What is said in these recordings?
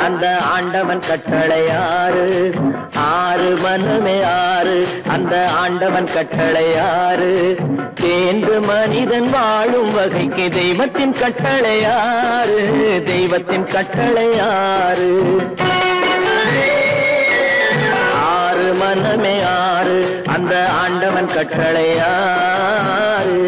அந்த ஆண்டவன் கட்டளை ஆறு. ஆறு மனமே ஆறு, அந்த ஆண்டவன் கட்டளை ஆறு. தேர்ந்து மனிதன் வாழும் வகைக்கு தெய்வத்தின் கட்டளை ஆறு. தெய்வத்தின் கட்டளை ஆறு. ஆறு மனமே ஆறு, அந்த ஆண்டவன் கட்டளை ஆறு.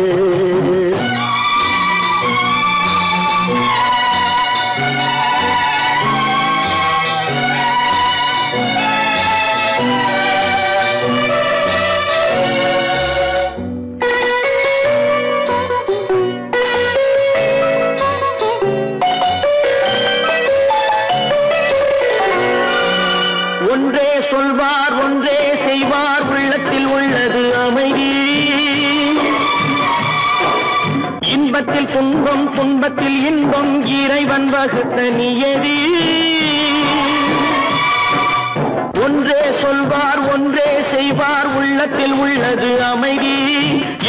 ஒன்றே சொல்வார் ஒன்றே செய்வார், உள்ளத்தில் உள்ளது அமைதி. இன்பத்தில் துன்பம் துன்பத்தில் இன்பம், இறைவன் வகுத்த நியதி. ஒன்றே சொல்வார் ஒன்றே செய்வார், உள்ளத்தில் உள்ளது அமைதி.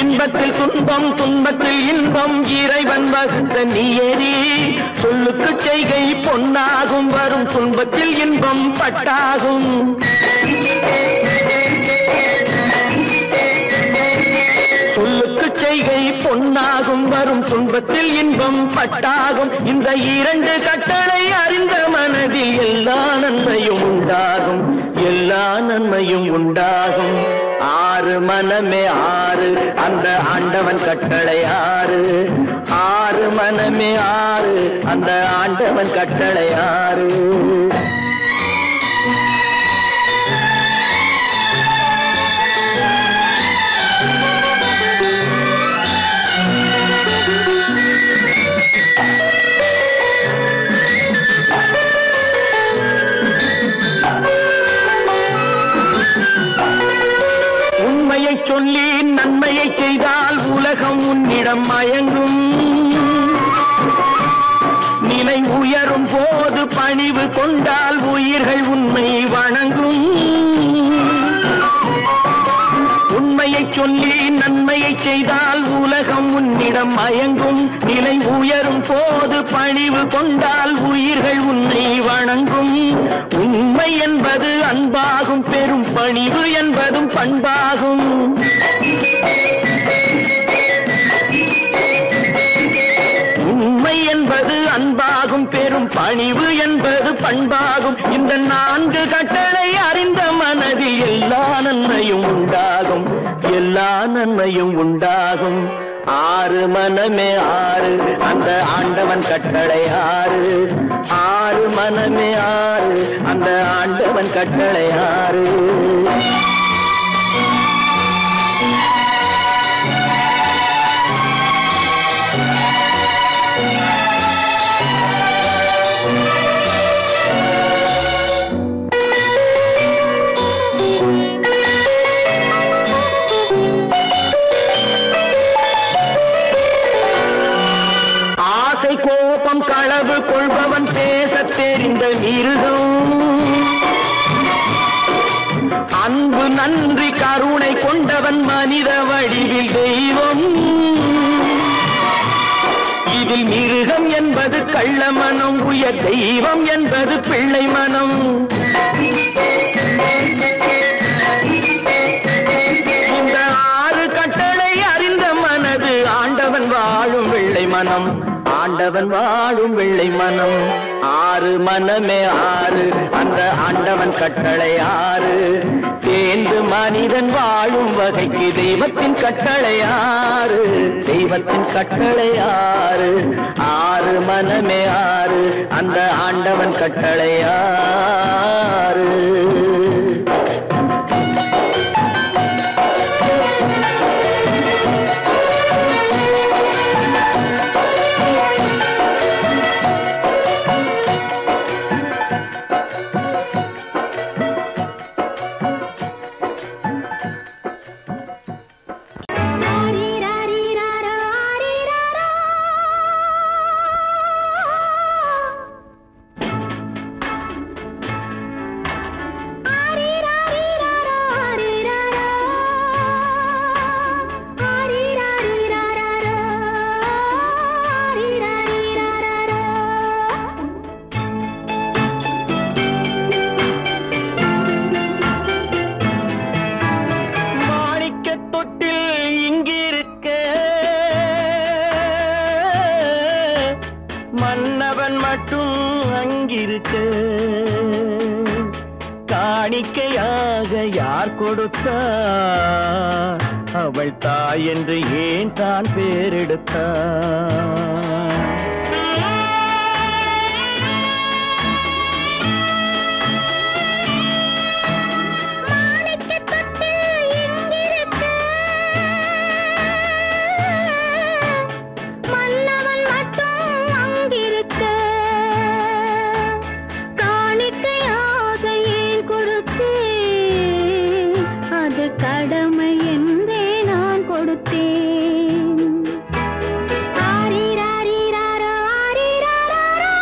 இன்பத்தில் துன்பம் துன்பத்தில் இன்பம், இறைவன் வகுத்த நியதி. சொல்லுக்கு செய்கை பொன்னாகும், வரும் துன்பத்தில் இன்பம் பட்டாகும். சொல்லுக்கு செய்கை பொன்னாகும், வரும் துன்பத்தில் இன்பம் பட்டாகும். இந்த இரண்டு கட்டளை அறிந்த மனதில் எல்லா நன்மையும் உண்டாகும். எல்லா நன்மையும் உண்டாகும். ஆறு மனமே ஆறு, அந்த ஆண்டவன் கட்டளை ஆறு. ஆறு மனமே ஆறு, அந்த ஆண்டவன் கட்டளை ஆறு. உண்மையை சொல்லி நன்மையை செய்தால் உலகம் உன்னிடம் மயங்கும். நிலை உயரும் போது பணிவு கொண்டால் உயிர்கள் உன்னை வணங்கும். உண்மையை சொல்லி நன்மையை செய்தால் உலகம் உன்னிடம் மயங்கும். நிலை உயரும் போது பணிவு கொண்டால் உயிர்கள் உன்னை வணங்கும். உண்மை என்பது அன்பாகும், பெரும் பணிவு என்பதும் பண்பாகும். உண்மை என்பது அன்பாகும், பெரும் பணிவு என்பது பண்பாகும். இந்த நான்கு கட்டளை அறிந்த மனதில் எல்லா நன்மையும் உண்டாகும். எல்லா நன்மையும் உண்டாகும். ஆறு மனமே ஆறு, அந்த ஆண்டவன் கட்டளை ஆறு. ஆறு மனமே ஆறு, அந்த ஆண்டவன் கட்டளை ஆறு. கோபம் களவு கொள்பவன் பேச தெரிந்த மிருகம். அன்பு நன்றி கருணை கொண்டவன் மனித வடிவில் தெய்வம். இதில் மிருகம் என்பது கள்ள மனம், உயர் தெய்வம் என்பது பிள்ளை மனம். இந்த ஆறு கட்டளை அறிந்த மனது ஆண்டவன் வாழும் வெள்ளை மனம். ஆண்டவன் வாழும் வெள்ளை மனம். ஆறு மனமே ஆறு, அந்த ஆண்டவன் கட்டளை ஆறு. தேர்ந்து மனிதன் வாழும் வகைக்கு தெய்வத்தின் கட்டளை ஆறு. தெய்வத்தின் கட்டளை ஆறு. ஆறு மனமே ஆறு, அந்த ஆண்டவன் கட்டளை ஆறு. காணிக்கையாக யார் கொடுத்தார் அவள் தாய் என்று ஏன் தான் பேரெடுத்தார் கடமை என்றே நான் கொடுத்தேன் ஆரிராரிராரோ ஆரிராரோ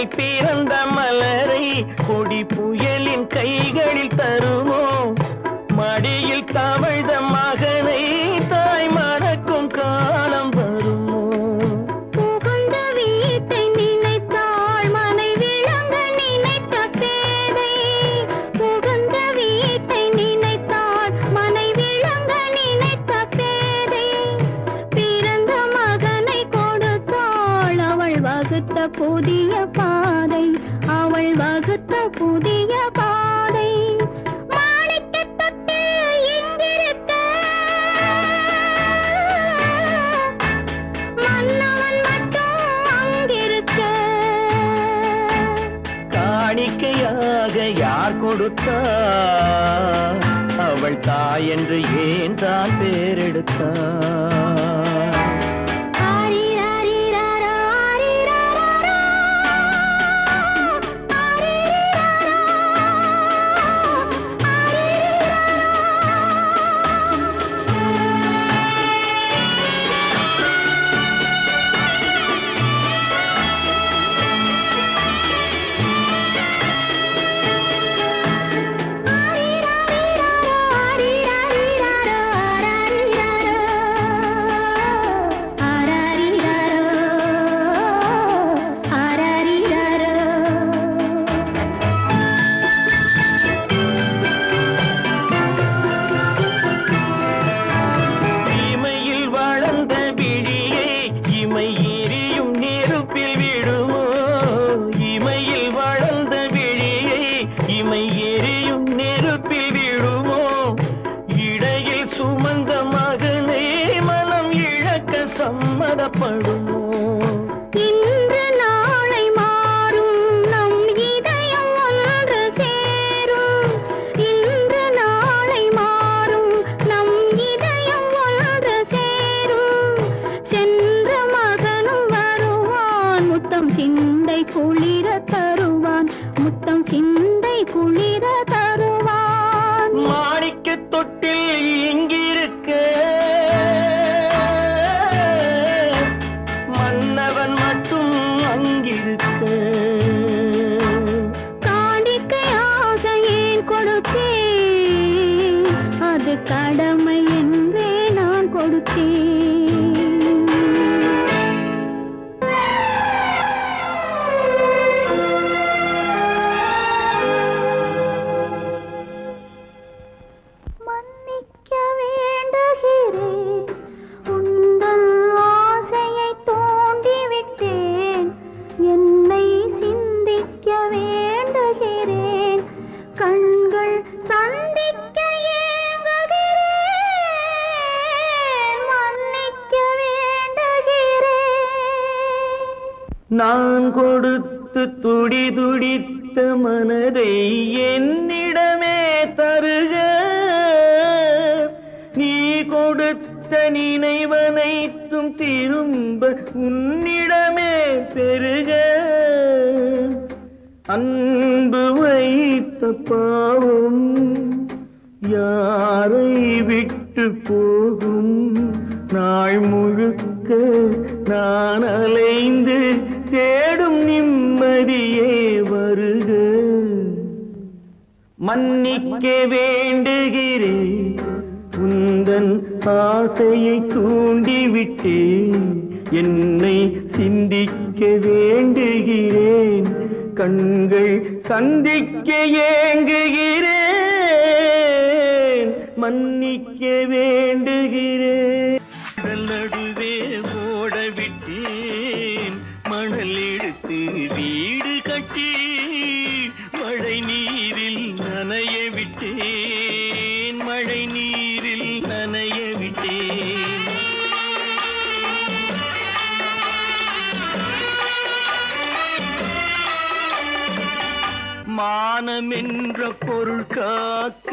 பிறந்த மலரை கொடி புயலின் கைகளில் தருமோ மடியில் தவழ்ந்த மகனை தாய் மணக்கும் காலம் வருமோ புகுந்த வீட்டை நினைத்தாள் மனை விளங்க நினைத்த பேதை புகுந்த வீட்டை நினைத்தாள் மனை விளங்க நினைத்த பேதை பிறந்த மகனை கொடுத்தாள் அவள் வகுத்த புதிய பாதை அவள் வகுத்த புதிய பாதை மாணிக்க தொட்டு இங்கிருக்க மன்னவன் மட்டும் அங்கிருக்க காணிக்கையாக யார் கொடுத்தார் அவள் தாய் என்று ஏன் தான் பேரெடுத்தார் சம்மதப்படுமோ இன்று நாளை மாறும் நம் இதயம் ஒன்று சேரும் இன்று நாளை மாறும் நம் இதயம் ஒன்று சேரும் சென்ற மகனும் வருவான் முத்தம் சிந்தை குளிர தருவான் முத்தம் சிந்தை குளிர தருவான் மாணிக்க தொட்டில் இங்கிருக்க காணிக்கையாக ஏன் கொடுத்தேன் அது கடமை என்றே நான் கொடுத்தேன் மன்னிக்க வேண்டுகிறேன் உந்தன் ஆசையை தூண்டிவிட்டேன் என்னை சிந்திக்க வேண்டுகிறேன் கண்கள் சந்திக்க ஏங்குகிறேன் மன்னிக்க வேண்டுகிறேன் நான் கொடுத்து துடி துடித்த மனதை என்னிடமே தருக நீ கொடுத்த நினைவனைத்தும் திரும்ப உன்னிடமே பெருக அன்பு வைத்த பாவம் யாரை விட்டு போகும் நாள் முழுக்க நான் அலைந்து தேடும் நிம்மதியே வருக மன்னிக்க வேண்டுகிறேன் உந்தன் ஆசையை தூண்டிவிட்டேன் என்னை சிந்திக்க வேண்டுகிறேன் கண்கள் சந்திக்க ஏங்குகிறேன் மன்னிக்க வேண்டுகிறேன் நடுவே ஓடவிட்டேன் மணல் எடுத்து வீடு கட்டி மழை நீரில் நனைய விட்டேன் மழை நீரில் நனைய விட்டேன் மானம் என்ற பொருள் காக்க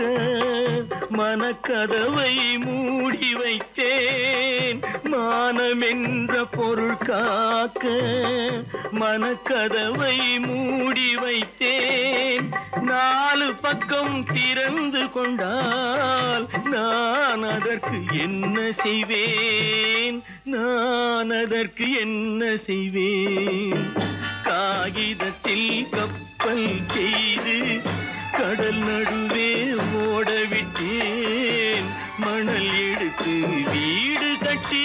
மனக்கதவை மூடி வைத்தேன் மானம் என்ற பொருள் காக்க மனக்கதவை மூடி வைத்தேன் நாலு பக்கம் திறந்து கொண்டால் நான் அதற்கு என்ன செய்வேன் நான் அதற்கு என்ன செய்வேன் காகிதத்தில் கப்பல் செய்து கடல் நடுவே ஓடவிட்டேன் மணல் எடுத்து வீடு கட்டி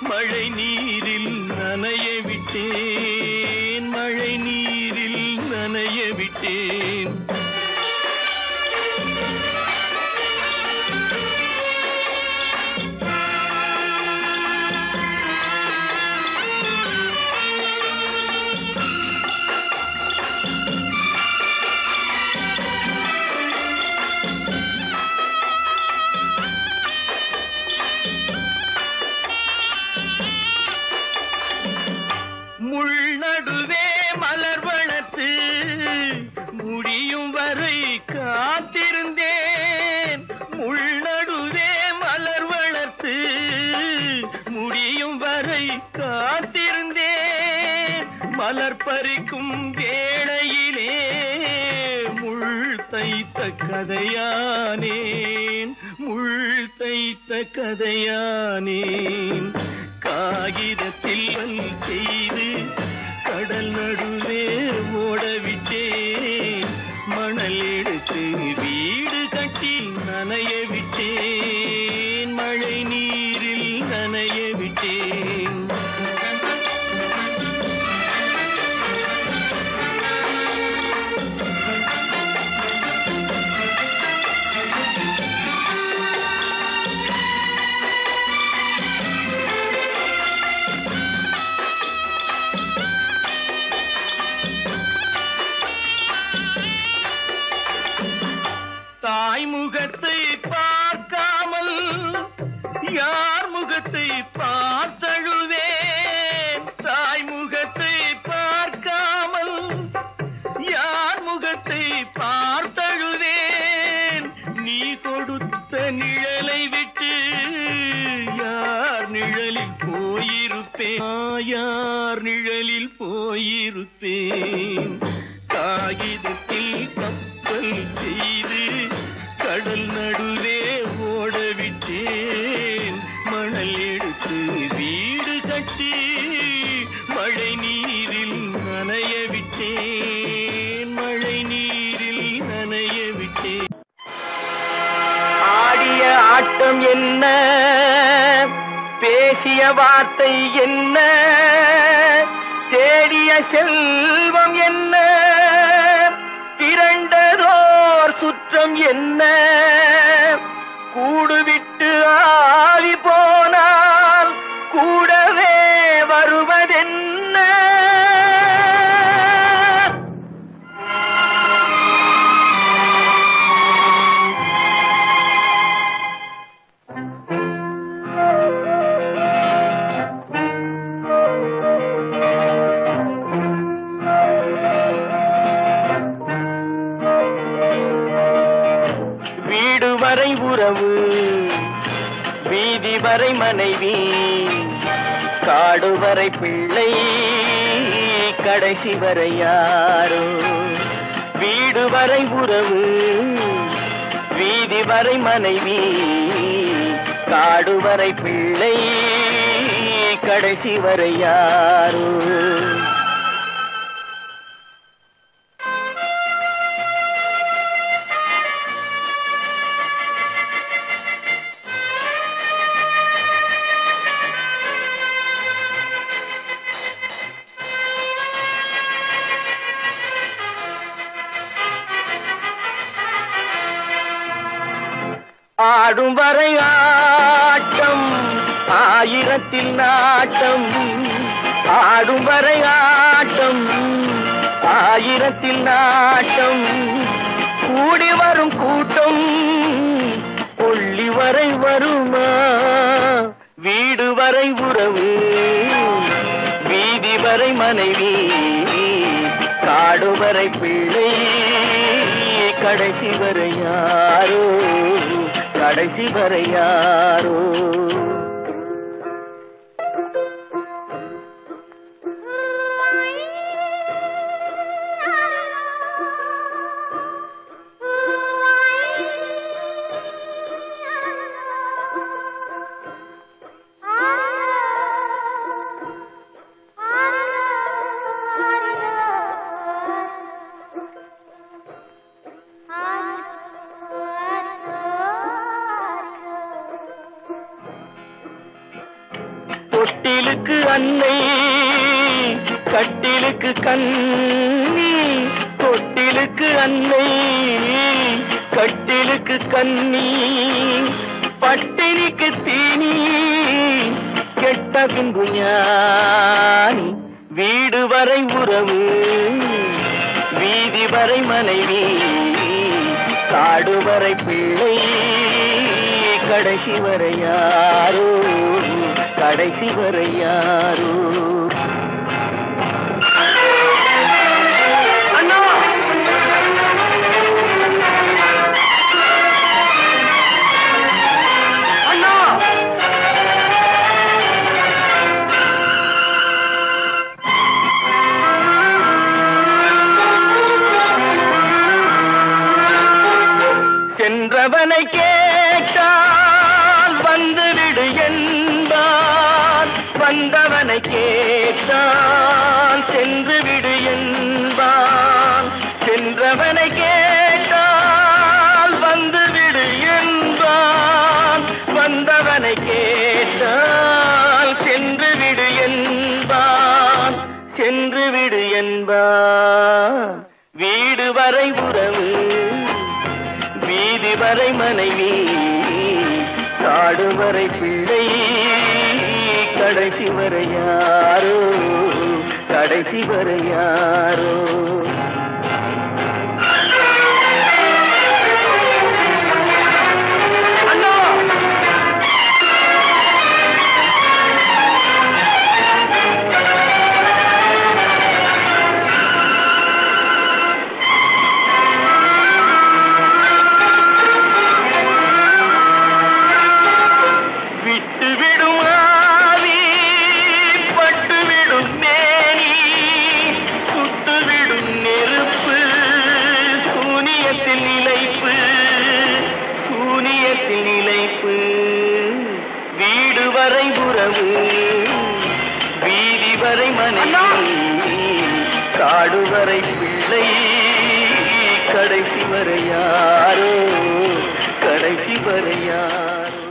மழை நீரில் நனைய விட்டேன் மழை நீரில் நனைய விட்டேன் முள்நடுவே மலர் வளர்த்து முடியும் வரை காத்திருந்தேன் முள்நடுவே மலர் வளர்த்து முடியும் வரை காத்திருந்தேன் மலர் பறிக்கும் வேளையிலே முள் தைத்த கதையானேன் முள் தைத்த கதையானேன் காகிதத்தில் செய்து கடல் நடுவே ஓடவிட்டேன் மணல் எடுத்து வீடு கட்டி நனைய விட்டேன் மழை நீரில் நனைய விட்டேன் தாய் முகத்தை பார்க்காமல் யார் முகத்தை பார்த்தழுவேன் தாய் முகத்தை பார்க்காமல் யார் முகத்தை பார்த்தழுவேன் நீ கொடுத்த நிழலை விட்டு யார் நிழலில் போயிருப்பேன் யார் நிழலில் போயிருப்பேன் காகிதத்தில் கப்பல் செய்து கடல் நடுவே ஓடவிட்டேன் மணல் எடுத்து வீடு கட்டி மழை நீரில் நனைய விட்டேன் மழை நீரில் நனைய விட்டேன் ஆடிய ஆட்டம் என்ன பேசிய வார்த்தை என்ன தேடிய செல்வம் என்ன திரண்டதோர் சுற்றம் என்ன கூடுவிட்டு ஆவி போனால் கூடவே வருவதென்ன வரை உறவு வீதி வரை மனைவி காடு வரை பிள்ளை கடைசி வரை யாரோ. வீடு வரை உறவு, வீதி வரை மனைவி, காடு வரை பிள்ளை, கடைசி வரை யாரோ. ஆடும் வரை ஆட்டம், ஆயிரத்தில் நாட்டம். ஆடும் வரை ஆட்டம், ஆயிரத்தில் நாட்டம். கூடி வரும் கூட்டம் கொள்ளி வரை வருமா. வீடு வரை உறவு, வீதி வரை மனைவி, காடு வரை பிள்ளை, கடைசி வரை யாரோ. கடைசி வரை யாரோ. தொட்டிலுக்கு அன்னை, கட்டிலுக்கு கண்ணி. தொட்டிலுக்கு அன்னை, கட்டிலுக்கு கண்ணி. பட்டினிக்கு தீனி, கெட்ட பின்பு ஞானி. வீடு வரை உறவு, வீதி வரை மனைவி, காடு வரை பிள்ளை, கடைசி வரை யாரோ. கடைசி வரை யாரோ. அண்ணா அண்ணா சென்றவனை கேட்டால் வந்துவிடு என்பான். வந்தவனை கேட்டால் சென்று விடு என்பான். சென்றவனை கேட்டால் வந்துவிடு என்பான். வந்தவனை கேட்டால் சென்று விடு என்பான். சென்று விடு என்பான். வீடு வரை உறவு, வீதி வரை மனைவி, காடு வரை பிள்ளை, கடைசி வரை யாரோ. கடைசி வரை யாரோ. வீடு வரை உறவு, வீதி வரை மனைவி, காடு வரை பிள்ளை, கடைசி வரை யாரோ. கடைசி வரை யாரோ.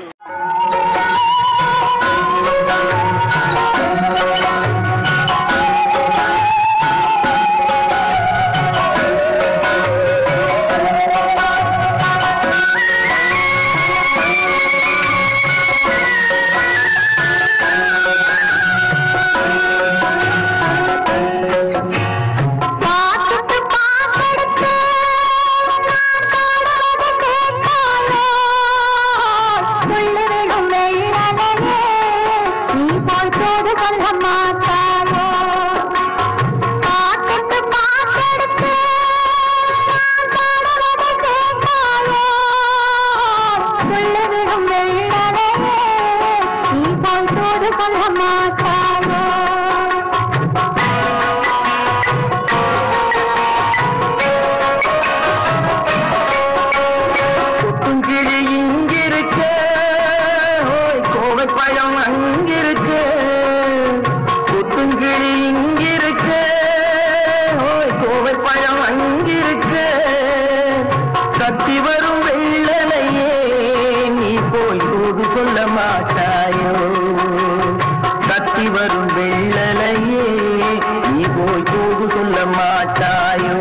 மாட்டாயோ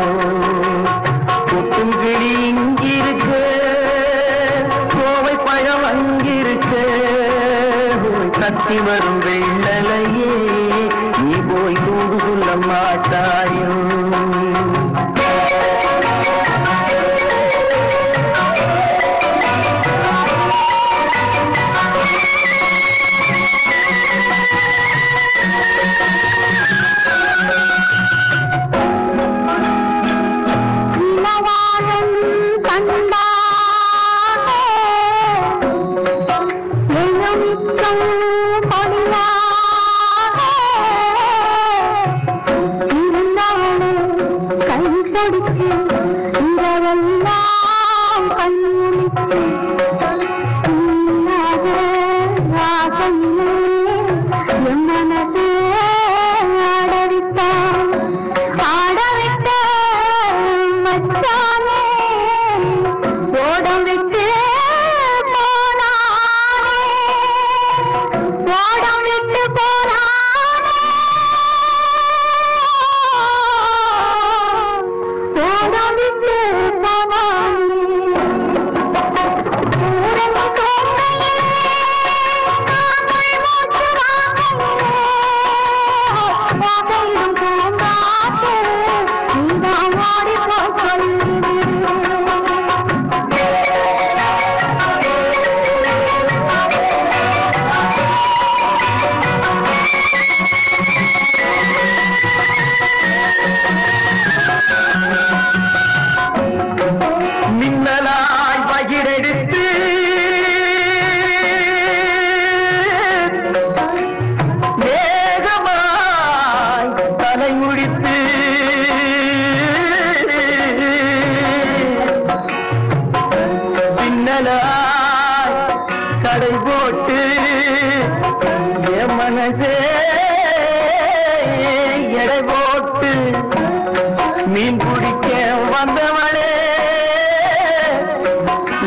கொட்டும் கிளி இங்கிருக்கு கோவை பழம் அங்கிருக்கு கத்தி வரும் வெள்ளலையே நீ போய் தூது சொல்ல மாட்டாயோ மீன் பிடிக்க வந்தவளே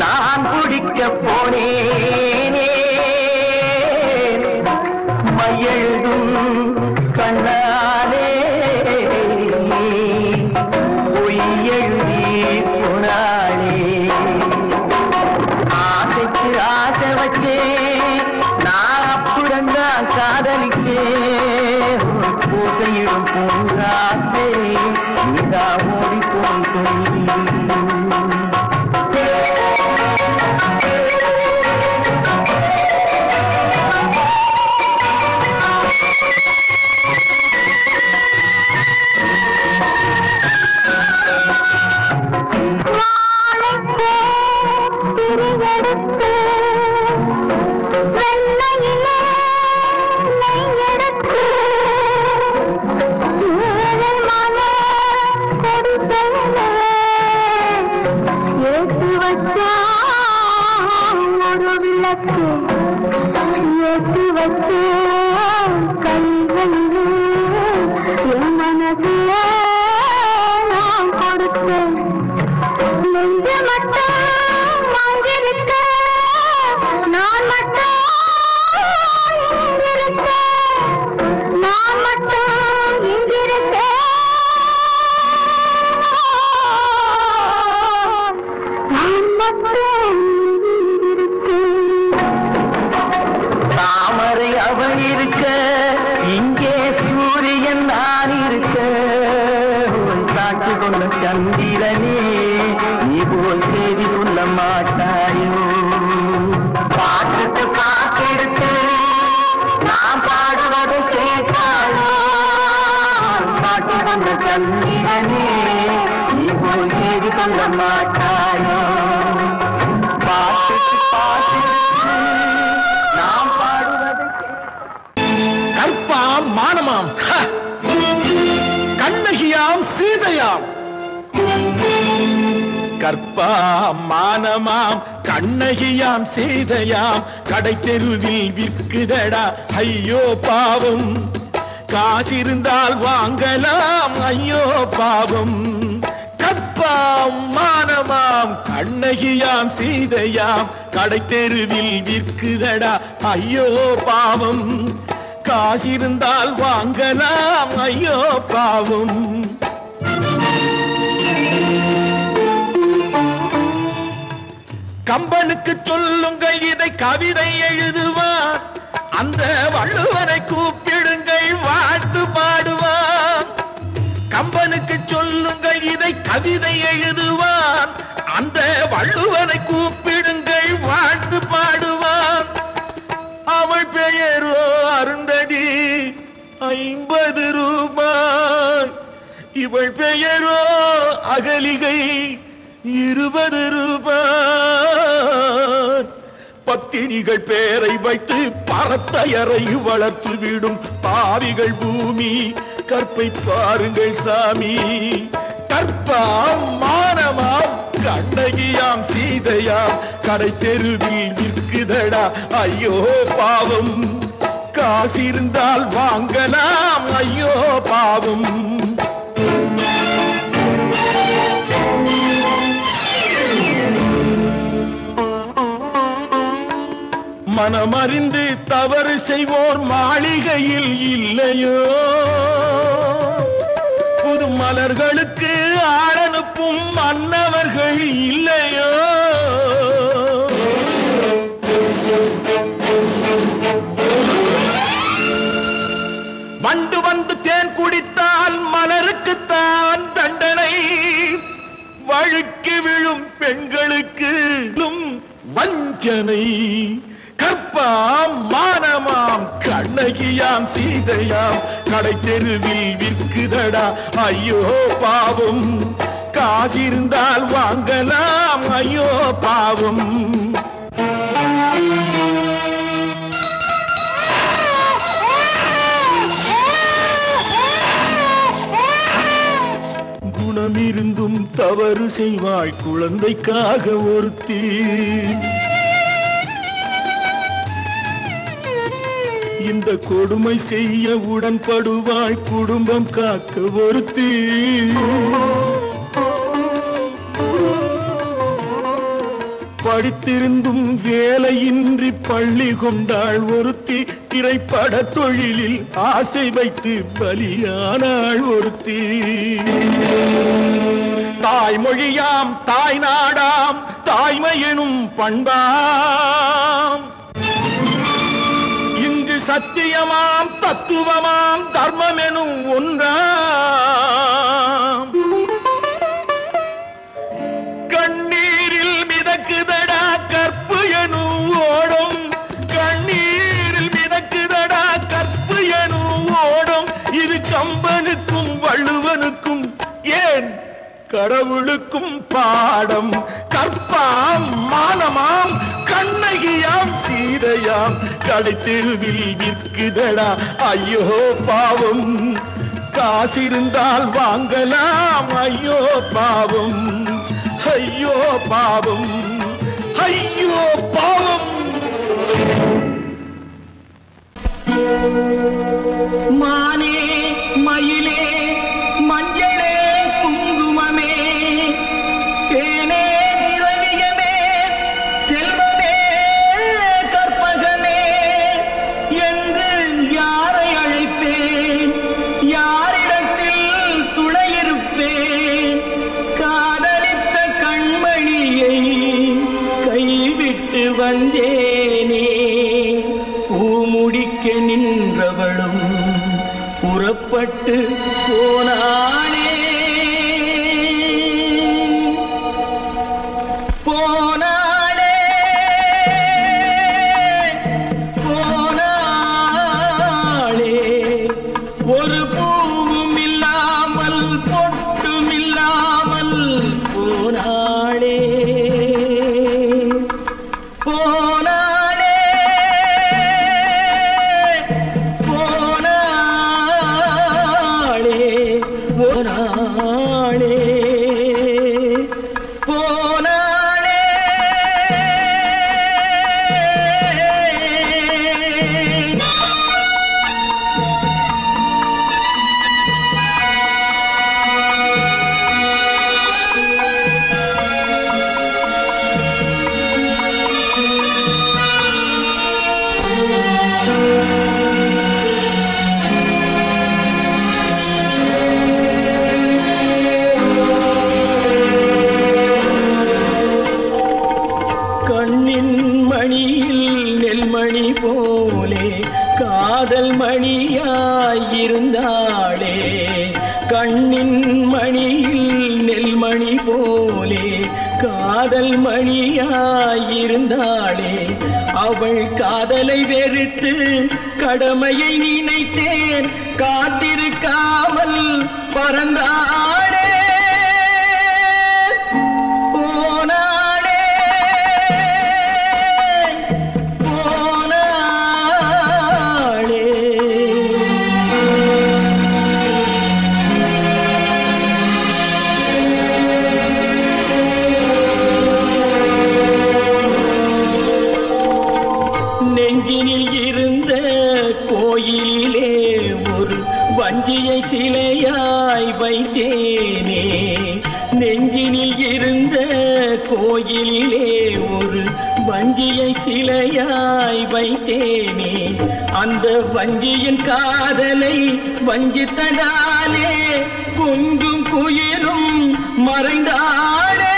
நான் பிடிக்க போனேனே மையெழுதும் கண்ணாலே பொய் எழுதி போனாளே ஆசைக்கு ஆசை வச்சே நான் அப்புறந்தான் காதலிக்கே பூசையிடும் பூங்காத்தே நீதா ஓடி போய் சந்திரனே நீ போல் செய்தி சொல்ல மாட்டாயோ பாட்டுக்கு பாட்டெடுத்து நான் பாடுவதை கேட்டாயோ பாட்டு சொன்ன சந்திரனே நீ போல் செய்தி சொல்ல மாட்டாயோ பாட்டுக்கு பாட்டெடுத்து நான் பாடுவதை கற்பாம் மானமாம் கண்ணகியாம் சீதையாம் கற்பாம் மானமாம் கண்ணகியாம் சீதையாம் கடை தெருவில் விற்குதடா ஐயோ பாவம் காசிருந்தால் வாங்கலாம் ஐயோ பாவம் கற்பாம் மானமாம் கண்ணகியாம் சீதையாம் கடை தெருவில் விற்குதடா ஐயோ பாவம் காசிருந்தால் வாங்கலாம் ஐயோ பாவம் கம்பனுக்கு சொல்லுங்கள் இதை கவிதை எழுதுவார், அந்த வள்ளுவனை கூப்பிடுங்கள் வாழ்த்து பாடுவார். கம்பனுக்கு சொல்லுங்கள் இதை கவிதை எழுதுவார், அந்த வள்ளுவனை கூப்பிடுங்கள் வாழ்த்து பாடுவார். அவள் பெயரோ அருந்ததி 50 ரூபாய், இவள் பெயரோ அகலிகை 20 ரூபாய். பத்தினிகள் பேரை வைத்து பரத்தையரை வளர்த்து விடும் பாவிகள் பூமி, கற்பை பாருங்கள் சாமி. கற்பாம் மானமாம் கண்ணகியாம் சீதையாம் கடை தெருவில் விற்குதடா ஐயோ பாவம். காசிருந்தால் வாங்கலாம் ஐயோ பாவம். மனமறிந்து தவறு செய்வோர் மாளிகையில் இல்லையோ, புது மலர்களுக்கு ஆளனுப்பும் மன்னவர்கள் இல்லையோ. வண்டு வந்து தேன் குடித்தால் மலருக்குத்தான் தண்டனை, வழுக்கி விழும் பெண்களுக்கு வஞ்சனை. கற்பாம் மானமாம் கண்ணகியாம் சீதையாம் கடை தெருவில் விற்குதடா ஐயோ பாவம். காசிருந்தால் வாங்கலாம் ஐயோ பாவம். குணமிருந்தும் தவறு செய்வாய் குழந்தைக்காக ஒருத்தி, இந்த கொடுமை செய்ய உடன்படுவாய் குடும்பம் காக்க ஒருத்தி. படித்திருந்தும் வேலையின்றி பள்ளி கொண்டாள் ஒருத்தி, திரைப்பட தொழிலில் ஆசை வைத்து பலியானாள் ஒருத்தி. தாய்மொழியாம் தாய் நாடாம் தாய்மை எனும் பண்பாம், சத்தியமாம் தத்துவமாம் தர்மம் எனும் ஒன்றாம். கண்ணீரில் மிதக்குதடா கற்பு எனும் ஓடும், கண்ணீரில் மிதக்குதடா கற்பு எனும் ஓடும். இது கம்பனுக்கும் வள்ளுவனுக்கும் ஏன் கடவுளுக்கும் பாடம். கற்பாம் மானமாம் கண்ணகியாம் சீதையாம் கடை தெருவில் விற்குதடா ஐயோ பாவம். காசிருந்தால் வாங்கலாம் ஐயோ பாவம். ஐயோ பாவம், ஐயோ பாவம். மானே மயிலே மஞ்சளே குங்குமமே தேனே திரவியமே செல்வமே கற்பகமே என்று யாரை அழைப்பேன், யாரிடத்தில் துணையிருப்பேன். காதலித்த கண்மணியை கைவிட்டு வந்தேனே, பூமுடிக்க நின்றவளும் புறப்பட்டு போனாளே. போனாளே போனாளே ஒரு பூவும் இல்லாமல் பொட்டும் இல்லாமல் போனாளே. போனாளே போனாளே காதல் மணியாயிருந்தாளே அவள் காதலை வெறுத்து கடமையை நினைத்தேன் காத்திருக்காமல் பறந்தாளே நெஞ்சினில் இருந்த கோயிலிலே ஒரு வஞ்சியை சிலையாய் வைத்தேனே நெஞ்சினில் இருந்த கோயிலிலே ஒரு வஞ்சியை சிலையாய் வைத்தேனே அந்த வஞ்சியின் காதலை வஞ்சித்ததாலே கொஞ்சம் குயிலும் மறைந்தாளே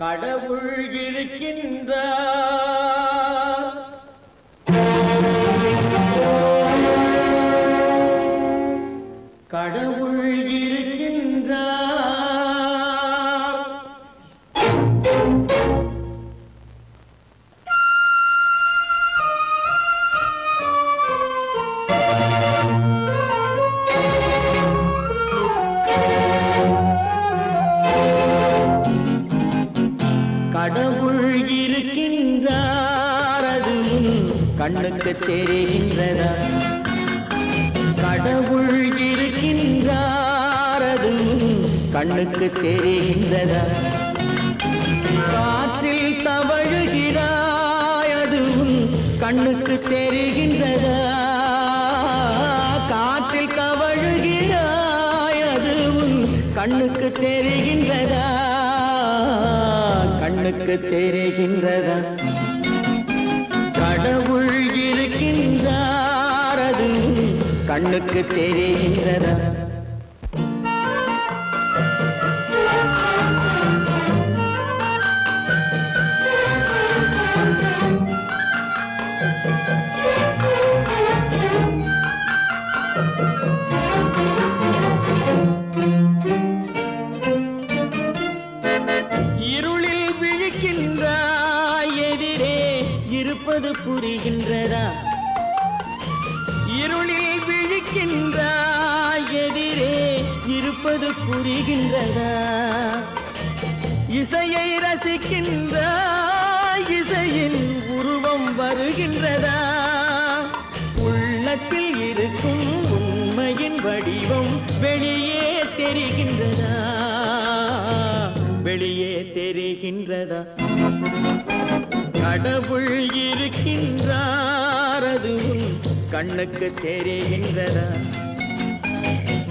கடவுள் இருக்கின்றார். கடவுள் இருக்கின்றார். கடவுள் இருக்கின்றார், அது கண்ணுக்கு தெரிகின்றதா? கடவுள் இருக்கின்றார், அது கண்ணுக்கு தெரிகின்றதா? காற்றில் தவழுகிறாய், அது கண்ணுக்கு தெரிகின்றதா? காற்றில் தவழுகிறாய், அது கண்ணுக்கு தெரிகின்றதா? கண்ணுக்கு தெரிகின்றதா? கடவுள் இருக்கின்றார், அது கண்ணுக்கு தெரிகின்றதா? இருளில் விழிக்கின்றாய், எதிரே இருப்பது புரிகின்றதா? இருளில் விழிக்கின்றாய், எதிரே இருப்பது புரிகின்றதா? இசையை ரசிக்கின்றாய், இசையின் உருவம் வருகின்றதா? உள்ளத்தில் இருக்கும் உண்மையின் வடிவம் வெளியே தெரிகின்றதா? வெளியே தெரிகின்றதா? கடவுள் இருக்கின்றார், அது கண்ணுக்கு தெரிகின்றதா?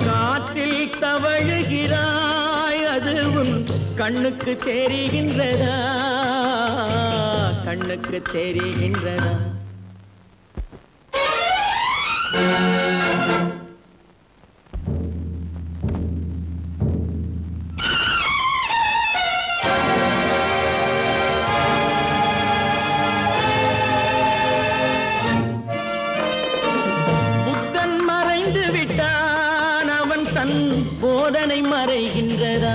காற்றில் தவழுகிறாய், அது கண்ணுக்கு தெரிகின்றதா? கண்ணுக்கு தெரிகின்றதா? போதனை மறைகின்றதா?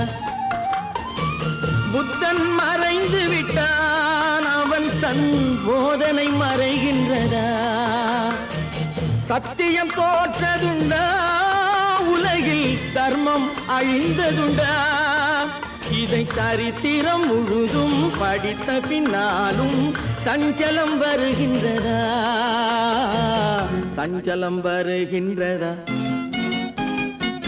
புத்தன் மறைந்து விட்டான், அவன் தன் போதனை மறைகின்றதா? சத்தியம் தோற்றதுண்டா? உலகில் தர்மம் அழிந்ததுண்டா? இதை சரித்திரம் முழுதும் படித்த பின்னாலும் சஞ்சலம் வருகின்றதா? சஞ்சலம் வருகின்றதா?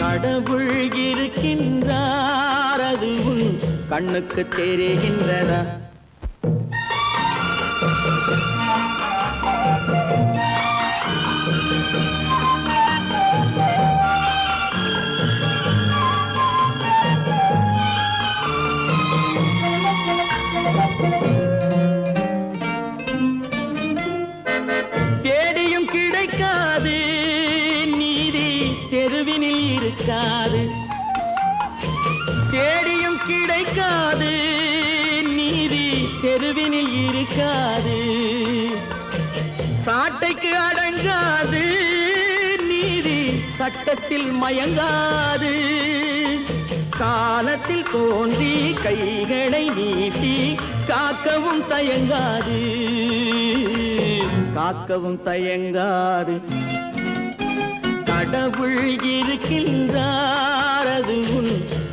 கடவுள் இருக்கின்றார், அது கண்ணுக்கு தெரிகின்றதா? தேடியும் கிடைக்காது நீதி, தெருவினில் இருக்காது. தேடியும் கிடைக்காது நீதி, தெருவினில் இருக்காது. சாட்டைக்கு அடங்காது நீதி, சட்டத்தில் மயங்காது. காலத்தில் தோன்றி கைகளை நீட்டி காக்கவும் தயங்காது. காக்கவும் தயங்காது. கடவுள் இருக்கின்றார், அது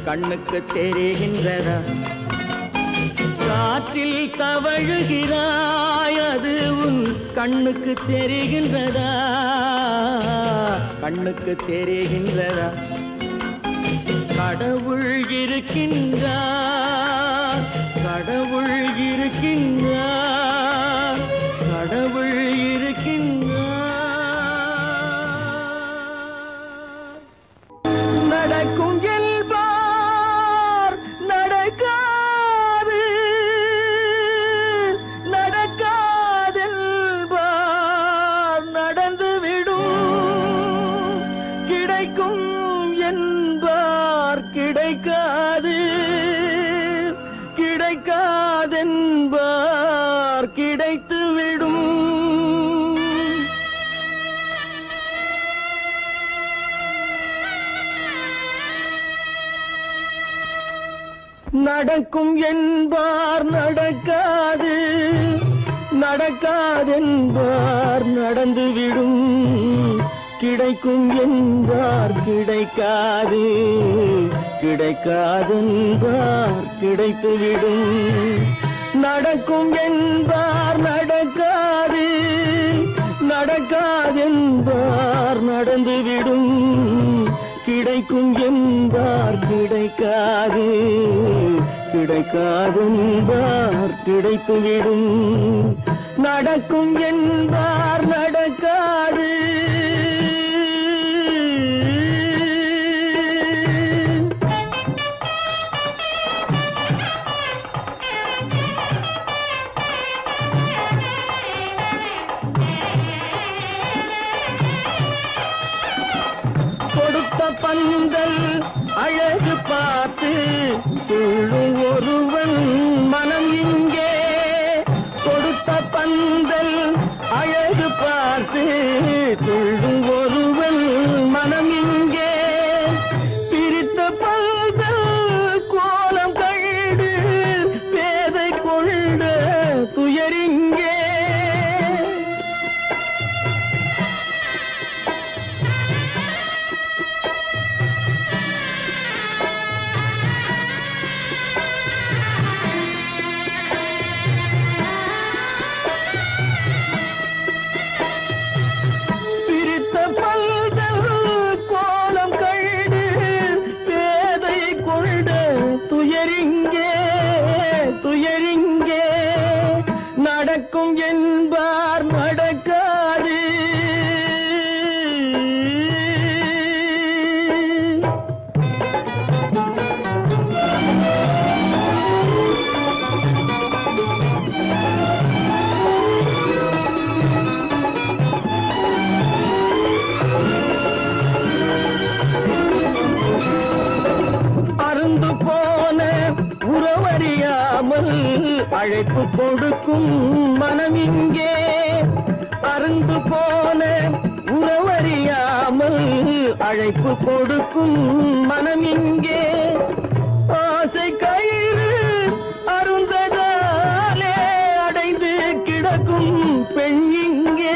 கண்ணுக்கு தெரிகின்றதா? காற்றில் தவழுகிறாய், அது கண்ணுக்கு தெரிகின்றதா? கண்ணுக்கு தெரிகின்றதா? கடவுள் இருக்கின்றார், கடவுள் இருக்கின்றார், கடவுள் இருக்கின்றார். நடக்கும் என்பார் நடக்காது, நடக்காதென்பார் நடந்துவிடும். கிடைக்கும் என்பார் கிடைக்காது, கிடைக்காது நடக்கும் என்பார் நடக்காது, நடக்காதென்பார் நடந்துவிடும், கிடைக்கும் என்பார் கிடைக்காது, கிடைக்காதென்பார் கிடைத்துவிடும். நடக்கும் என்பார் நடக்காது, நடக்காதென்பார் நடந்துவிடும், கிடைக்கும் என்பார் கிடைக்காது, கிடைக்காதென்பார் கிடைத்துவிடும். நடக்கும் என்பார் நடக்காது. கொடுத்த பந்தல் அழகு பார்த்து துள்ளும் ஒருவன் மனம் இங்கே, கொடுத்த பந்தல் அழகு பார்த்து துள்ளும் ஒருவன் மனம் இங்கே, பிரித்த பந்தல் கோலம் கண்டு பேதை கொண்ட துயரிங்கே. துயரிங்கே நடக்கும் என்பார் நடக்காது. அருந்து போன உறவறியாமல் அழைப்பு கொடுக்கும் மனம் இங்கே, அருந்து போன உறவறியாமல் அழைப்பு கொடுக்கும் மனம் இங்கே. ஆசை கயிறு அருந்ததாலே அடைந்து கிடக்கும் பெண் இங்கே.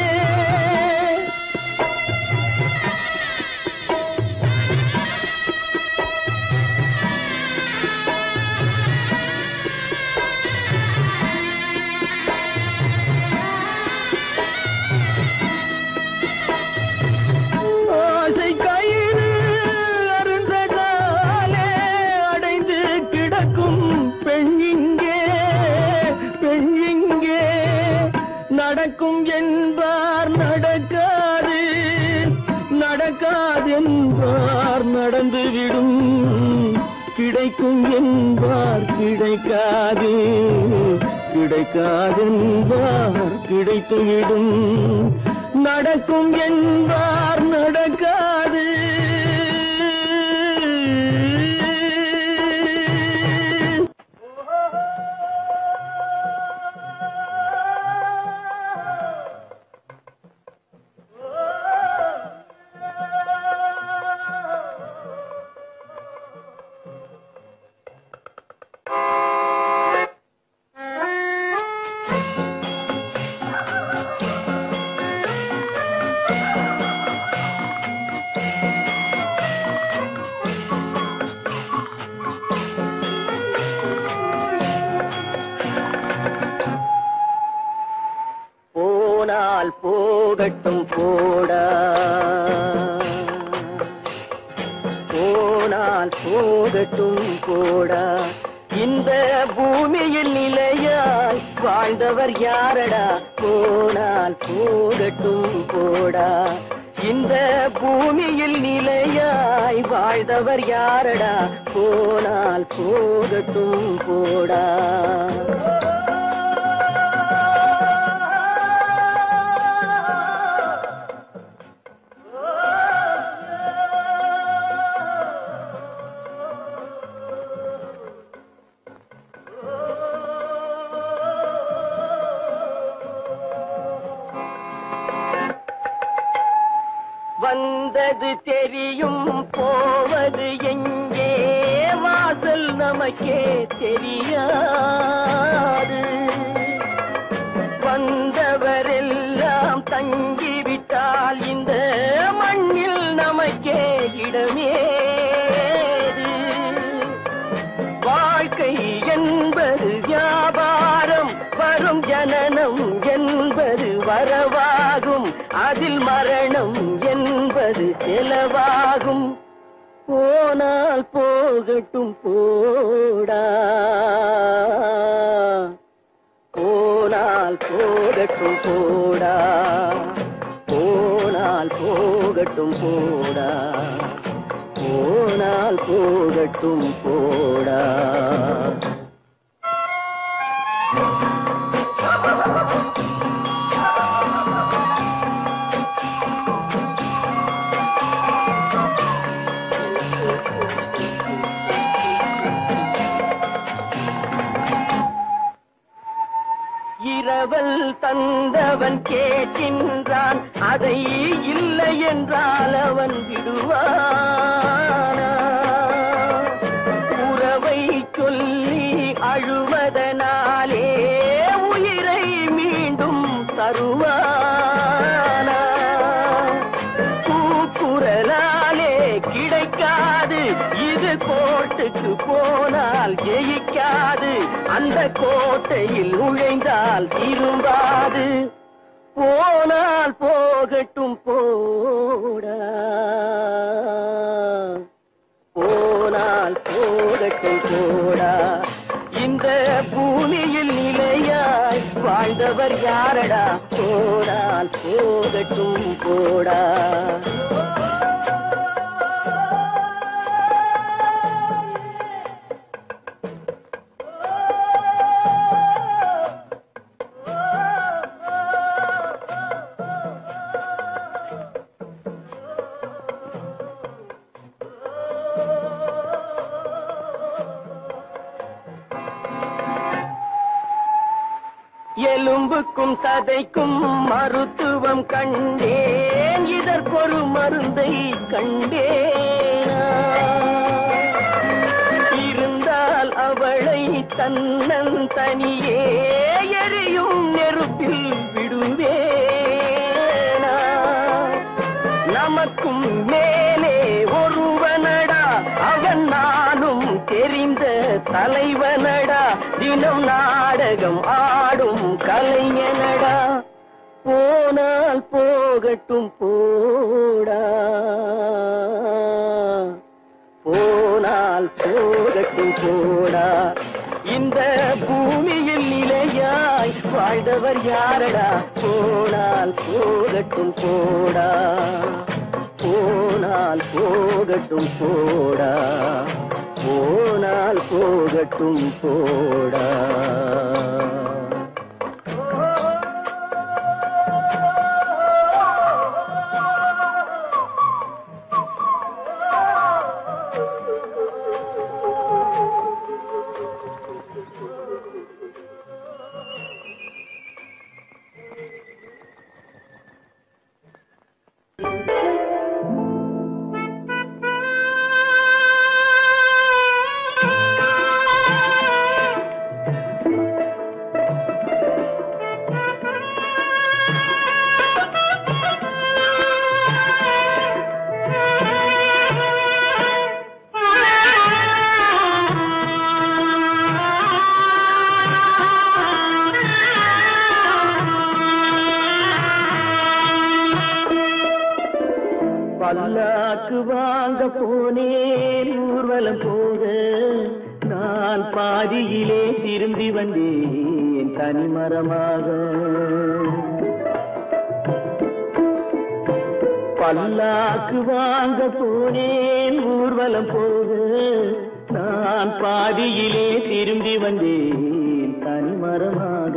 நடக்கும் என்பார் நடக்காது, நடக்காதென்பார் நடந்துவிடும், கிடைக்கும் என்பார் கிடைக்காது, கிடைக்காதென்பார் கிடைத்துவிடும். நடக்கும் என்பார் நடக்காது. போகட்டும் போடா, போனால் போகட்டும் போடா, இந்த பூமியில் நிலையாய் வாழ்ந்தவர் யாரடா, போனால் போகட்டும் போடா, இந்த பூமியில் நிலையாய் வாழ்ந்தவர் யாரடா, போனால் போகட்டும் போடா. வந்தது தெரியும் போவது எங்கே, வாசல் நமக்கே தெரியாது. வந்தவரெல்லாம் தங்கிவிட்டால் இந்த மண்ணில் நமக்கே இடமேது. வாழ்க்கை என்பது வியாபாரம், வரும் ஜனனம் என்பது வரவாகும், அதில் மரணம் என்பது செலவாகும். போனால் போகட்டும் போடா, போனால் போகட்டும் போடா, போனால் போகட்டும் போடா, போனால் போகட்டும் போடா. இரவல் தந்தவன் கேட்கின்றான், அதை இல்லை என்றால் அவன் விடுவானா? உறவை சொல்லி அழுவதனாலே உயிரை மீண்டும் தருவானா? கூக்குரலாலே கிடைக்காது, இது கோட்டுக்கு போனால் ஜெயிக்காது, அந்த கோட்டையில் நுழைந்தால் திரும்பாது. போனால் போகட்டும் போடா, போனால் போகட்டும் போடா. இந்த பூமியில் நிலையாய் வாழ்ந்தவர் யாரடா? போனால் போகட்டும் போடா. எலும்புக்கும் சதைக்கும் மருத்துவம் கண்டேன், இதற்கொரு மருந்தை கண்டேனா? இருந்தால் அவளை தன்னன் தனியே எரியும் நெருப்பில் விடுவேனா? நமக்கும் மேலே ஒருவனடா, அவன் நானும் தெரிந்த தலைவனடா, தினம் நாடகம் ஆடும் கலைஞனடா. போனால் போகட்டும் போடா, போனால் போகட்டும் போடா. இந்த பூமியில் நிலையாய் வாழ்ந்தவர் யாரடா? போனால் போகட்டும் போடா, போனால் போகட்டும் போடா, போனால் போகட்டும் போடா. பல்லாக்கு வாங்க போனேன் ஊர்வலம் போக, நான் பாதியிலே திரும்பி வந்தேன் தனிமரமாக. பல்லாக்கு வாங்க போனேன் ஊர்வலம் போக, நான் பாதியிலே திரும்பி வந்தேன் தனிமரமாக.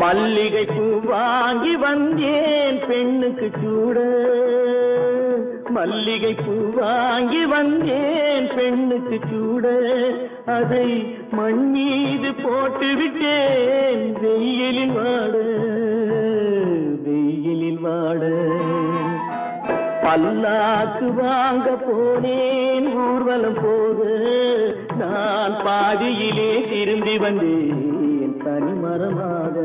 மல்லிகை பூ வாங்கி வந்தேன் பெண்ணுக்கு சூட, மல்லிகை பூ வாங்கி வந்தேன் பெண்ணுக்கு சூட, அதை மண் மீது போட்டு விட்டேன் வெயிலில் வாட, வெயிலில் வாட. பல்லாக்கு வாங்க போனேன் ஊர்வலம் போது நான் பாதியிலே திரும்பி வந்தேன் தனிமரமாக.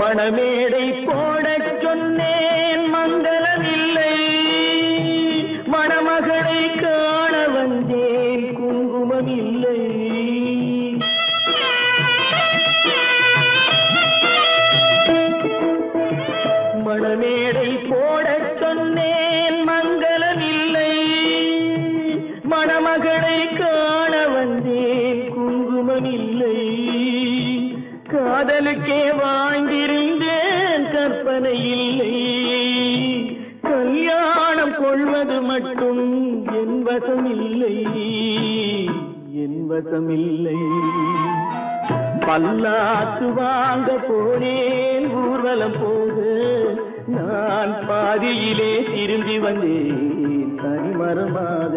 மணமேடை போடச் சொன்னேன் மங்களம் இல்லை, மணமகளை காண வந்தேன் குங்குமம் இல்லை. மணமேடை போடச் சொன்னேன் மங்களம் இல்லை, மணமகளை காண வந்தேன் குங்குமம் இல்லை. காதலுக்கே வாங்கியிருந்தேன் கற்பனை இல்லை, கல்யாணம் கொள்வது மட்டும் என் வசம் இல்லை, என் வசம் இல்லை. பல்லாக்கு வாங்க போனேன் ஊர்வலம் போது நான் பாதியிலே திரும்பி வந்தேன் தனிமரமாக.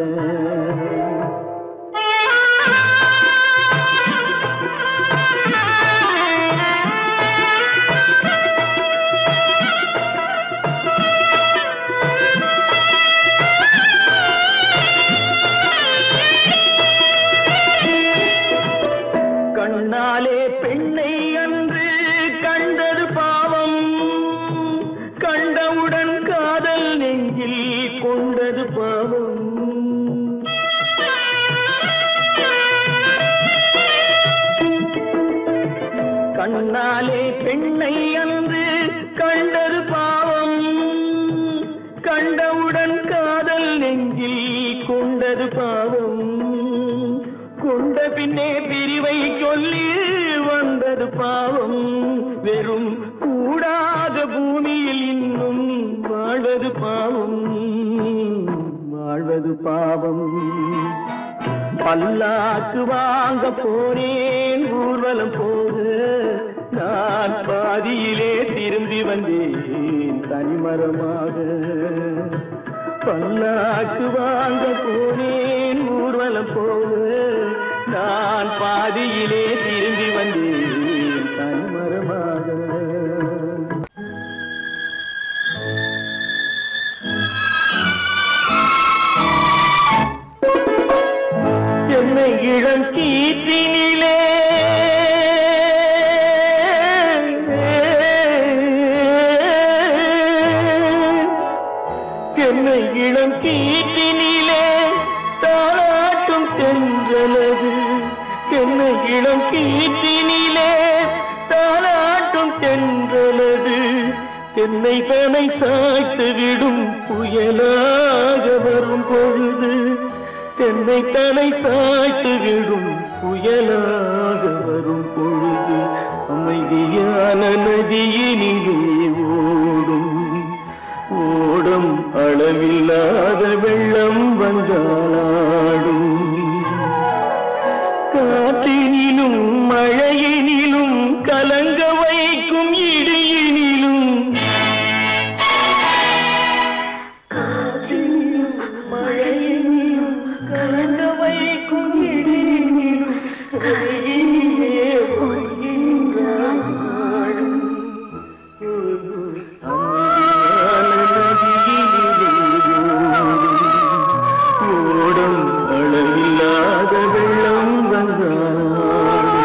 கண்ணாலே பெண்ணை அன்று கண்டது பாவம், கண்டவுடன் காதல் நெஞ்சில் கொண்டது பாவம். கண்ணாலே பெண்ணை அன்று கண்டது பாவம், கண்டவுடன் காதல் நெஞ்சில் கொண்டது பாவம். கொண்ட பின்னே பிரிவை சொல்லி வந்தது பாவம், வெறும் கூடாத பூமியில் இன்னும் வாழ்வது பாவம், வாழ்வது பாவம். பல்லாக்கு வாங்க போனேன் ஊர்வலம் போது நான் பாதியிலே திரும்பி வந்தேன் தனிமரமாக. பல்லாக்கு வாங்க போனேன் ஊர்வலம் போது நான் பாதியிலே திரும்பி வந்தேன் தனிமரமாக. என்னை இளம் கீற்றினிலே என்னை இளம் கீற்றினிலே தாளாட்டும் தென்றலது, என்னை இளம் கீற்றினிலே தாளாட்டும் தென்றலது, என்னை தனை சாய்த்து விடும் புயலாக வரும் பொழுது, என்னை தனை சாய்த்து விடும் புயலாக வரும் பொழுது, அமைதியான நதியினிலே ஓடும் ஓடும் அளவில்லாத வெள்ளம் வந்தாடும். காற்றினிலும் மழையினிலும் கலங்க வைக்கும் இடியினிலும், காற்றினிலும் மழையினிலும் கலங்க வைக்கும் இடியினிலும் கரையினிலே பொய்கின்றான் நாடும். ஓடும் அளவில்லாத வெள்ளம் வந்தாடும்.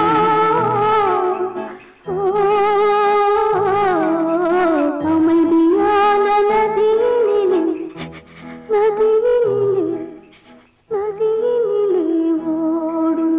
அமைதியான நதியினிலே நதியினிலே நதியினிலே ஓடும்.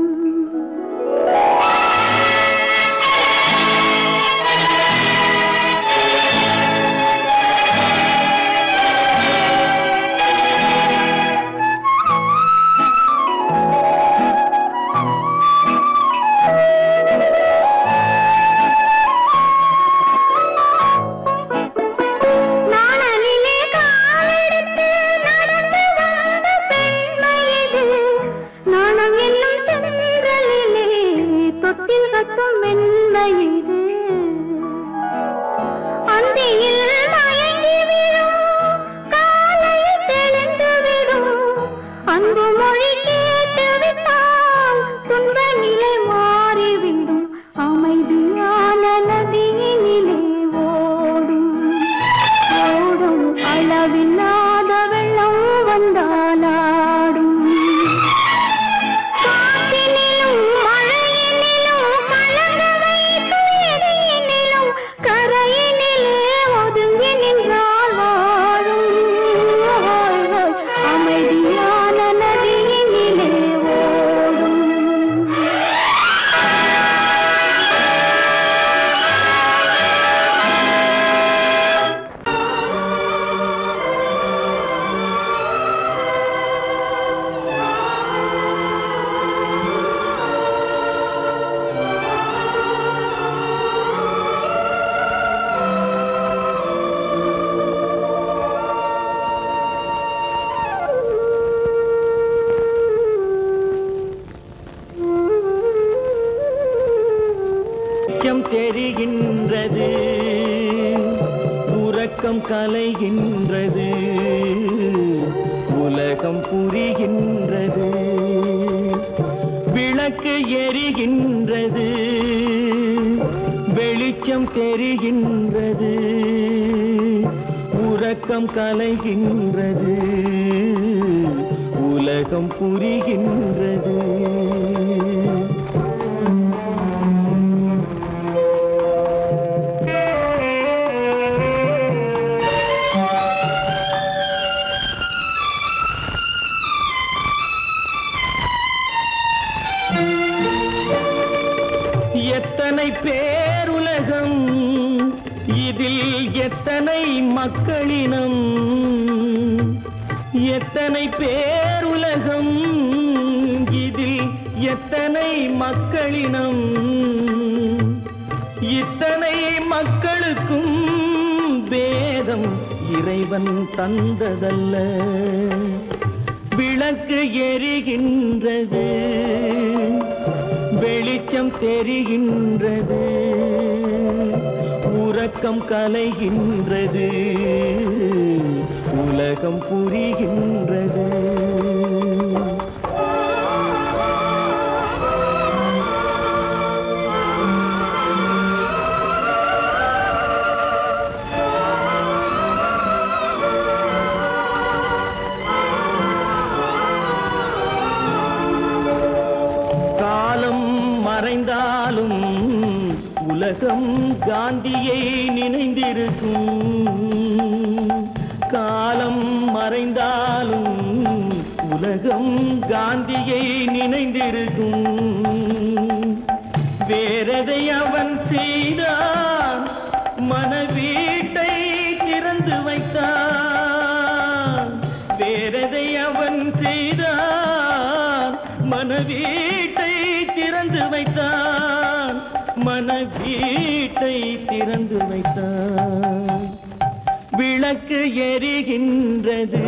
நாணலிலே காலெடுத்து நடந்து வந்த பெண்மை இது, நாணம் என்னும் தென்றலிலே தொட்டில் கட்டும் மென்மை இது. வெளிச்சம் தெரிகின்றது, உறக்கம் கலைகின்றது, உலகம் புரிகின்றது. விளக்கு எரிகின்றது, வெளிச்சம் தெரிகின்றது, உறக்கம் கலைகின்றது, உலகம் புரிகின்றது. எத்தனை பேருலகம், இதில் எத்தனை மக்களினம், எத்தனை பேருலகம், இதில் எத்தனை மக்களினம். இத்தனை மக்களுக்கும் வேதம் இறைவன் தந்ததல்ல. விளக்கு எரிகின்றது, வெளிச்சம் தெரிகின்றது, உறக்கம் கலைகின்றது, உலகம் புரிகின்றது. காலம் மறைந்தாலும் உலகம் காந்தியை நினைந்திருக்கும். காலம் மறைந்தாலும் உலகம் காந்தியை நினைந்திருக்கும். வேறதை அவன் செய்தான், மனவீட்டை திறந்து வைத்தான். வேறதை அவன் செய்தான், மனவீட்டை திறந்து வைத்தான், மனவீட்டை திறந்து வைத்தான். விளக்கு எரிகின்றது,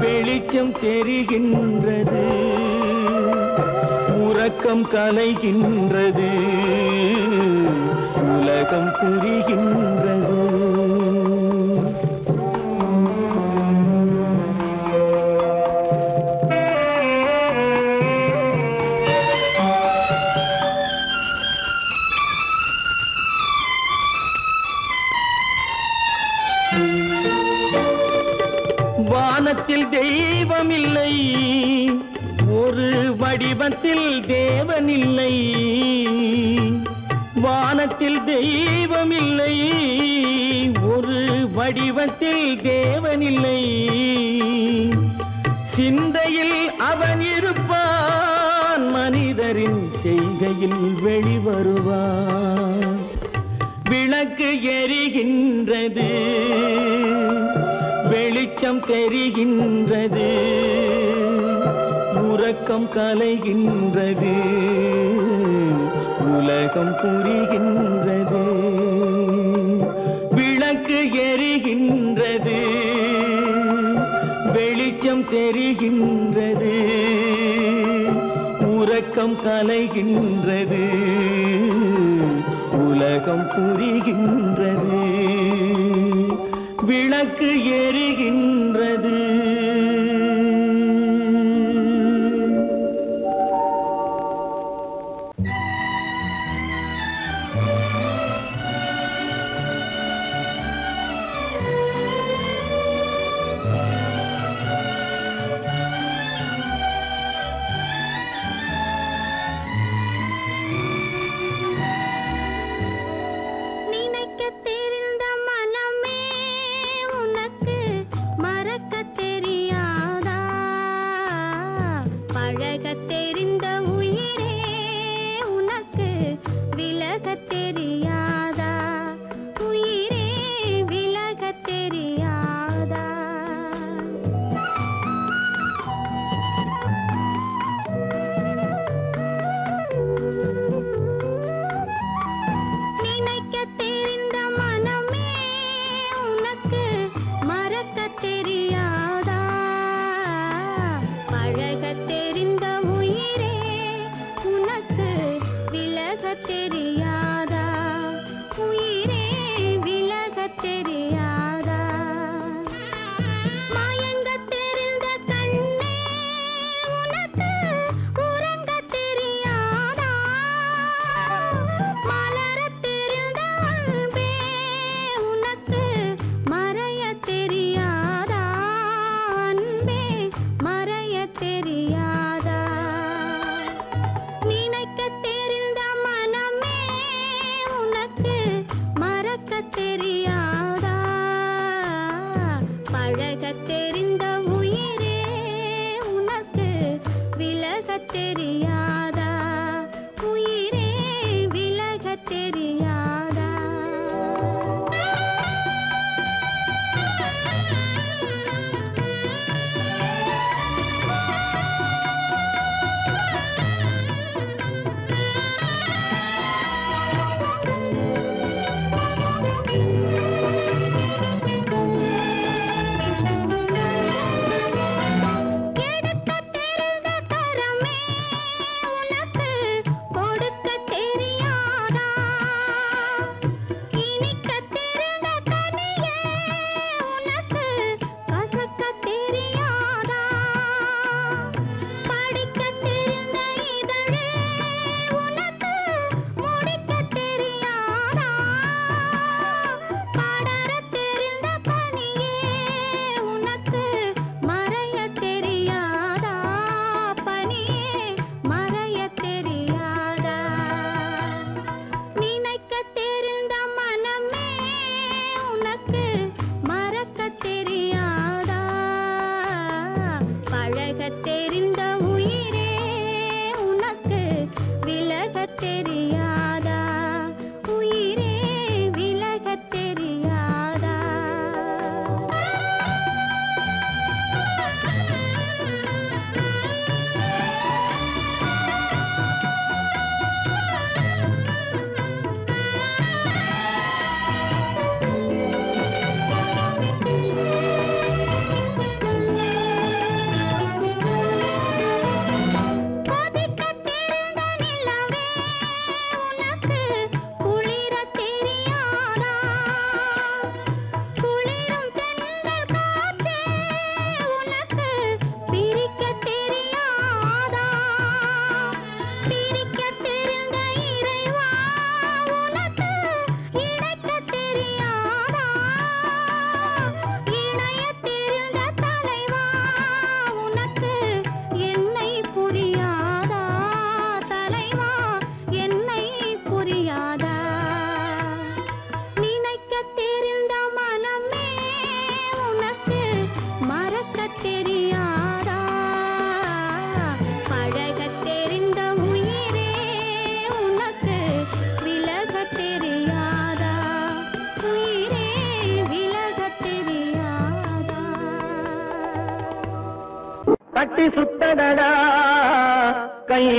வெளிச்சம் தெரிகின்றது, உறக்கம் கலைகின்றது, உலகம் புரிகின்றது. வானத்தில் தெய்வம் இல்லை, ஒரு வடிவத்தில் தேவன் இல்லை. வானத்தில் தெய்வம் இல்லை, ஒரு வடிவத்தில் தேவன் இல்லை. சிந்தையில் அவன் இருப்பான், மனிதரின் செய்கையில் வெளிவருவான். விளக்கு எரிகின்றது, வெளிச்சம் தெரிகின்றது, உறக்கம் கலைகின்றது, உலகம் புரிகின்றது. விளக்கு எரிகின்றது, வெளிச்சம் தெரிகின்றது, உறக்கம் கலைகின்றது, உலகம் புரிகின்றது. விளக்கு எரிகின்றது. நினைக்க தெரிந்த மனமே உனக்கு மறக்க தெரிய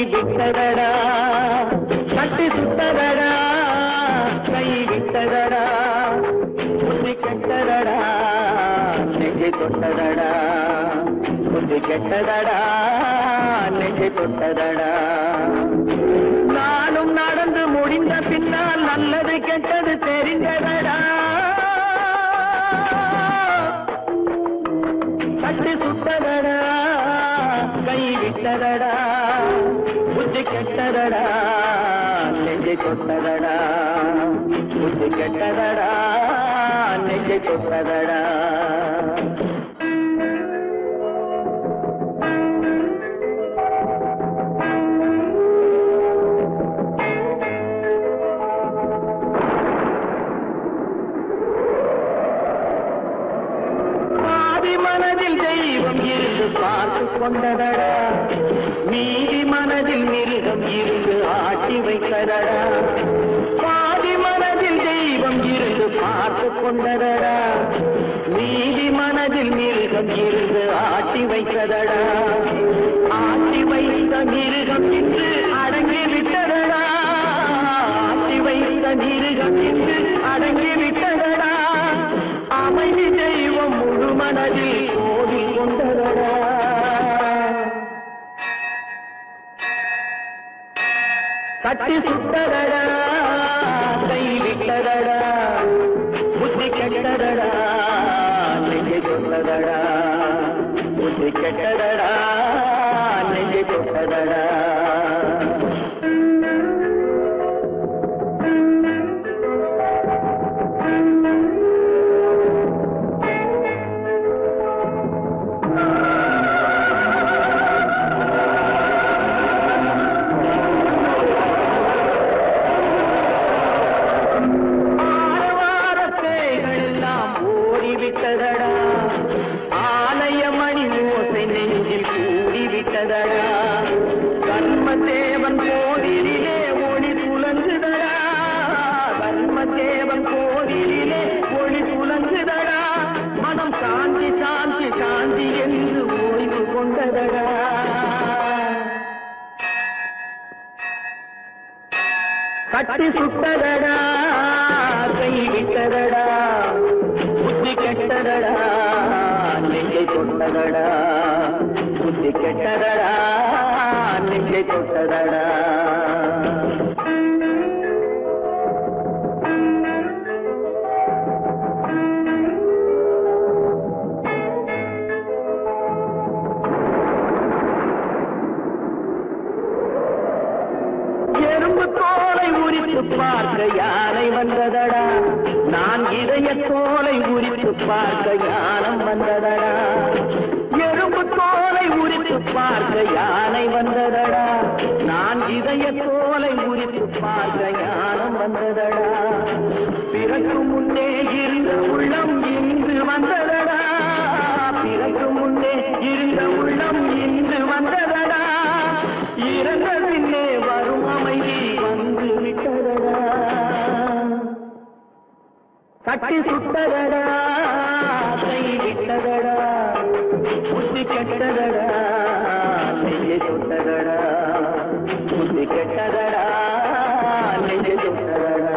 விட்டதடா கட்டி சுட்டதடா கை விட்டதடா புத்தி கெட்டதடா நெஞ்சை தொட்டதடா புத்தி கெட்டதடா நெஞ்சை தொட்டதடா நானும் நடந்து முடிந்த பின்னால் நல்லது கெட்டது தெரிந்ததடா கட்டி சுட்டதடா கை விட்டதடா புத்தி கெட்டதடா நெஞ்சை தொட்டதடா புத்தி கெட்டதடா நெஞ்சை தொட்டதடா பார்த்து கொண்டதடா மீதி மனதில் மிருகம் இருந்து ஆட்டி வைத்ததடா பாதி மனதில் தெய்வம் இருந்து பார்த்து கொண்டதடா மீதி மனதில் மிருகம் இருந்து ஆட்டி வைத்ததடா ஆட்டி வைத்த மிருகம் இன்று அடங்கி விட்டதடா ஆட்டி வைத்த மிருகம் இன்று அடங்கி விட்டதடா அமைதி தெய்வம் முழு மனதில் கோடி கொண்டதடா கட்டி சுட்டதடா கை விட்டதடா புத்தி கெட்டதடா நெஞ்சை தொட்டதடா புத்தி கெட்டதடா நெஞ்சை தொட்டதடா கர்மதேவன் கோவிலிலே ஒளி துலங்குதடா கர்மதேவன் கோவிலிலே ஒளி துலங்குதடா மனம் சாந்தி சாந்தி சாந்தி என்று ஓய்வு கொண்டதடா கட்டி சுட்டதடா கை விட்டதடா புத்தி கெட்டதடா நெஞ்சை தொட்டதடா புத்தி கெட்டதடா நெஞ்சை தொட்டதடா எறும்பு தோலை உரித்து பார்க்க யானை வந்ததடா நான் இதய தோலை உரித்து பார்க்க யானம் வந்ததடா எறும்பு தோலை உரித்து பார்க்க யானை வந்ததடா நான் இதய தோலை உரித்து பார்க்க யானம் வந்ததடா பிறகு முன்னே இருந்த உள்ளம் இன்று வந்ததடா பிறகு முன்னே இருந்த உள்ளம் இன்று வந்ததடா இறந்த பின்னே வரும் அமைதி வந்து விட்டதடா கட்டி சுட்டதடா கை விட்டதடா புத்தி கெட்டதடா நெஞ்சை தொட்டதடா புத்தி கெட்டதடா நெஞ்சை தொட்டதடா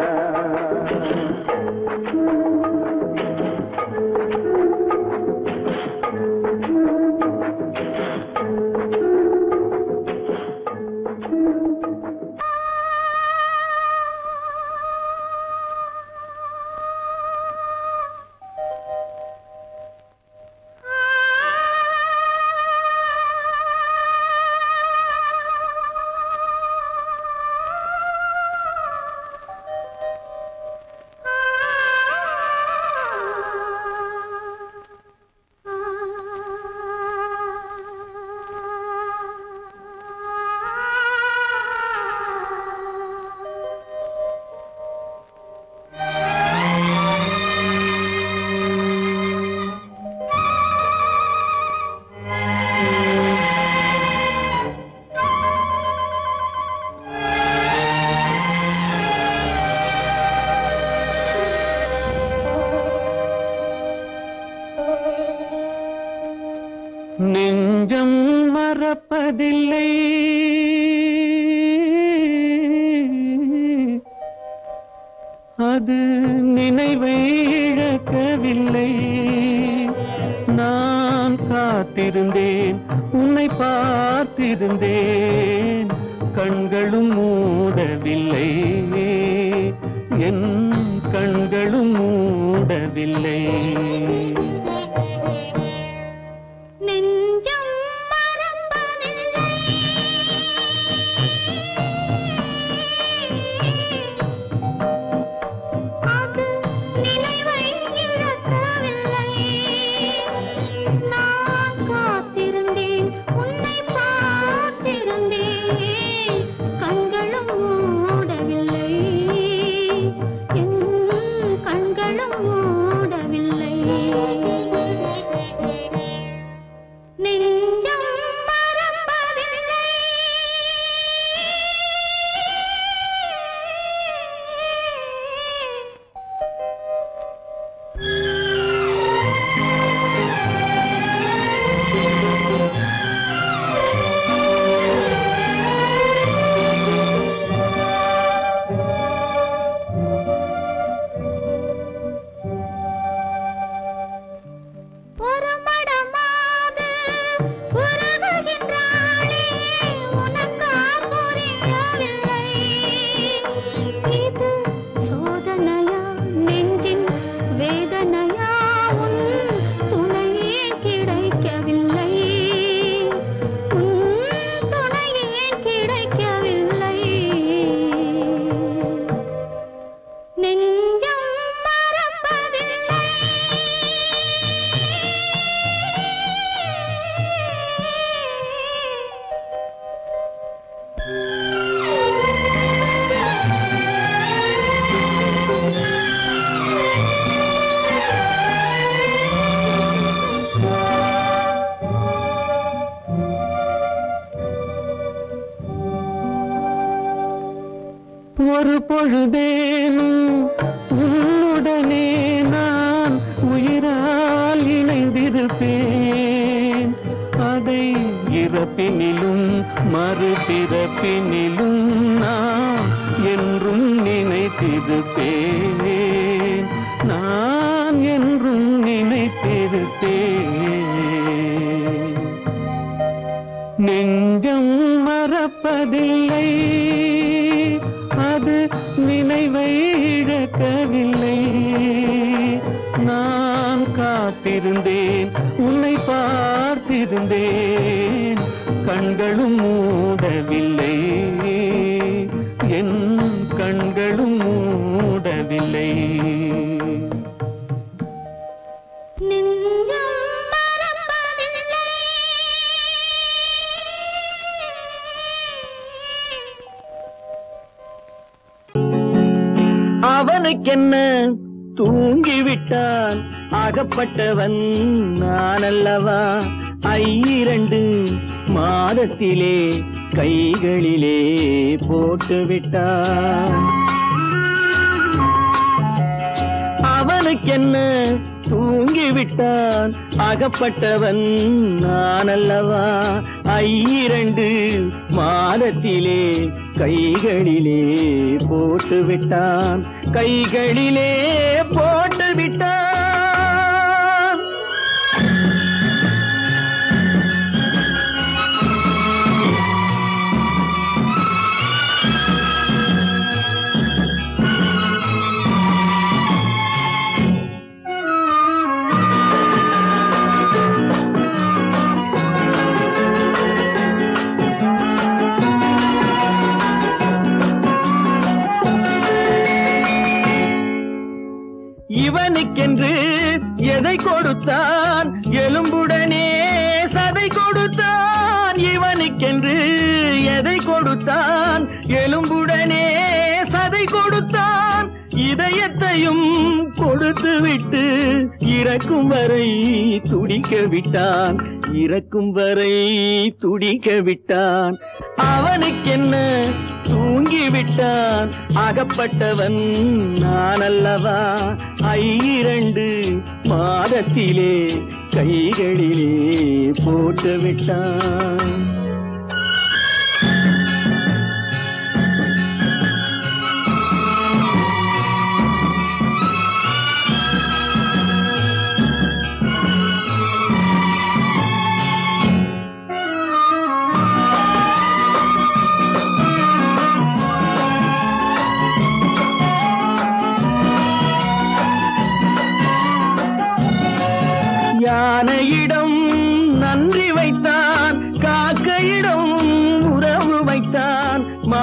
அது நினைவை இழக்கவில்லை. நான் காத்திருந்தேன், உன்னை பார்த்திருந்தேன், கண்களும் மூடவில்லை, என் கண்களும் மூடவில்லை. ஒரு பொழுதேனும் உன்னுடனே நான் உயிரால் இணைந்திருப்பேன். அதை இறப்பினிலும் மறுபிறப்பினிலும் நான் என்றும் நினைத்திருப்பேன். நான் என்றும் நினைத்திருப்பேன். நெஞ்சம் மறப்பதில்லை, அது நினைவை இழக்கவில்லை. நான் காத்திருந்தேன், உன்னை பார்த்திருந்தேன், கண்களும் மூடவில்லை, என் கண்களும் மூடவில்லை. அவனுக்கென்ன தூங்கிவிட்டான், அகப்பட்டவன் நான் அல்லவா. 2 மாதத்திலே கைகளிலே போட்டுவிட்டான். அவனுக்கென்ன தூங்கிவிட்டான், அகப்பட்டவன் நான் அல்லவா. 2 மாதத்திலே கைகளிலே போட்டுவிட்டான், கைகளிலே போட்டுவிட்டான். இவனுக்கென்று எதை கொடுத்தான், எலும்புடனே சதை கொடுத்தான். இவனுக்கென்று எதை கொடுத்தான், எலும்புடனே சதை கொடுத்தான். இதயத்தையும் கொடுத்து விட்டு இறக்கும் வரை துடிக்க விட்டான், இறக்கும் வரை துடிக்க விட்டான். அவனுக்கென்ன தூங்கிவிட்டான், அகப்பட்டவன் நான் அல்லவா. 2 மாதத்திலே கைகளிலே போட்டுவிட்டான்.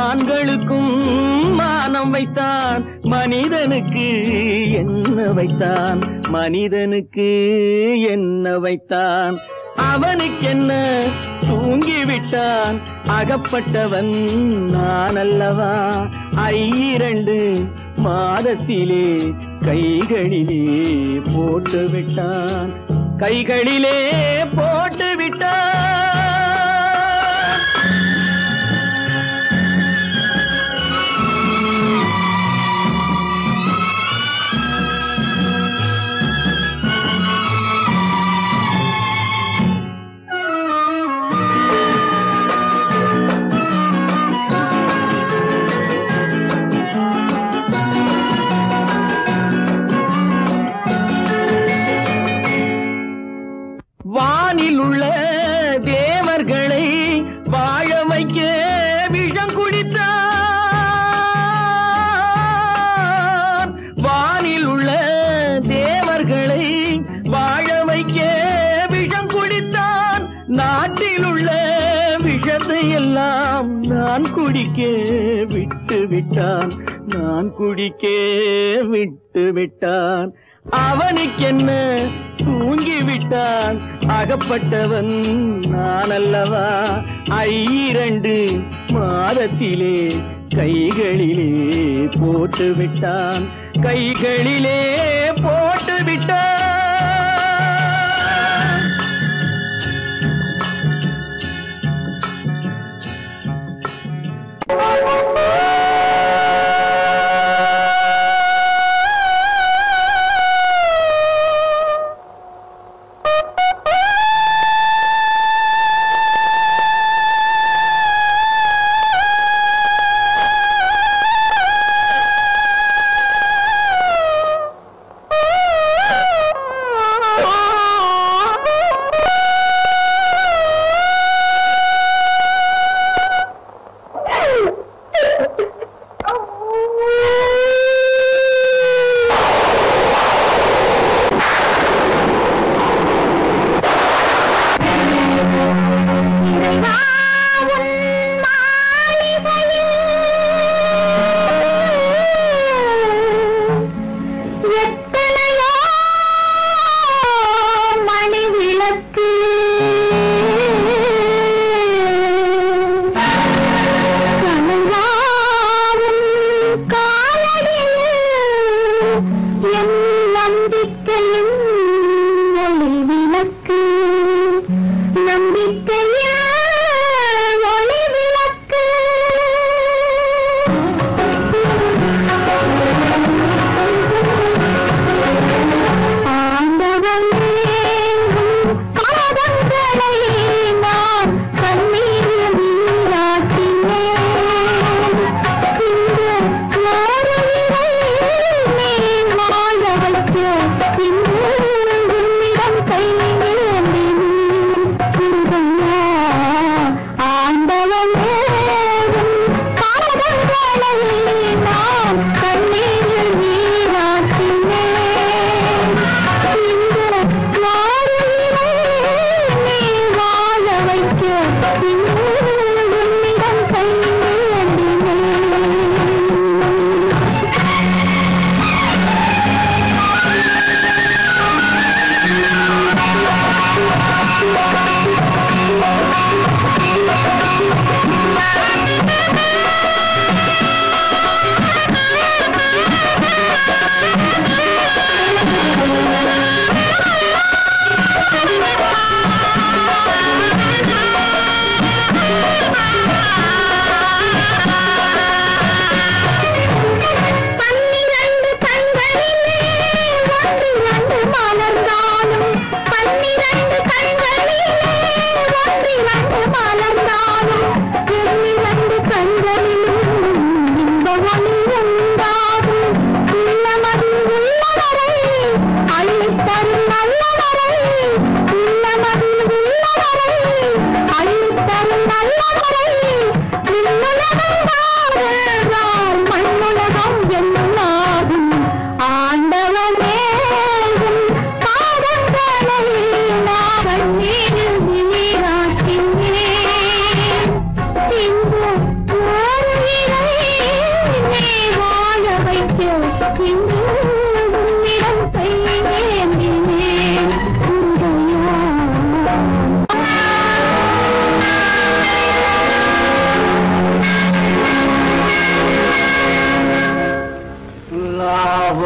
மான்களுக்கும் மானம் வைத்தான், மனிதனுக்கு என்ன வைத்தான், மனிதனுக்கு என்ன வைத்தான். அவனுக்கென்ன தூங்கிவிட்டான், அகப்பட்டவன் நான் அல்லவா. 2 மாதத்திலே கைகளிலே போட்டு விட்டான், கைகளிலே போட்டு விட்டான். வானில் உள்ள தேவர்களை வாழ வைக்க விஷம் குடித்தான். வானில் உள்ள தேவர்களை வாழ வைக்க விஷம் குடித்தான். நாட்டில் உள்ள விஷத்தை எல்லாம் நான் குடிக்க விட்டு விட்டான், நான் குடிக்க விட்டு விட்டான். அவனுக்கென்ன தூங்கிவிட்டான், அகப்பட்டவன் நான் அல்லவா. 2 மாதத்திலே கைகளிலே போட்டு விட்டான், கைகளிலே போட்டு விட்டான்.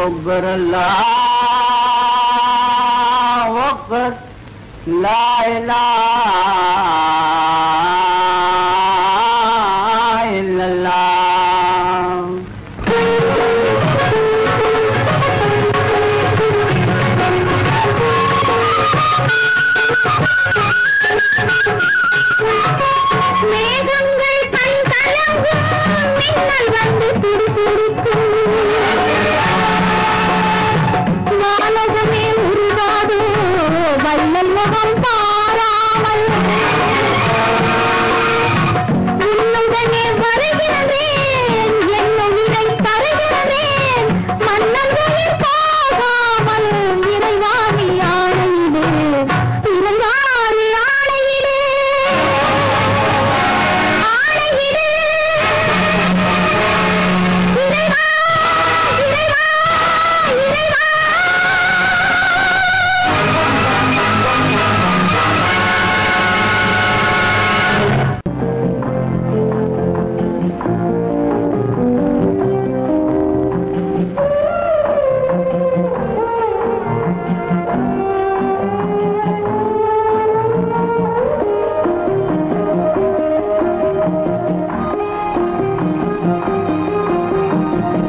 أكبر الله أكبر لا إله إلا الله மேகங்கள் கண் கலங்கும் மின்னல் வந்து துடிதுடிக்கும் வானகமே உருவாதோ வள்ளல் முகம் பாராமல் உன்னுடனே வருகின்றேன் என்ன இதை தருகின்றேன் மன்னன்களில் போகாமல் இறைவாணி ஆணையிலே இறைவாணி ஆணையிலே ஆணையிலே இறைவா இறைவா இறைவா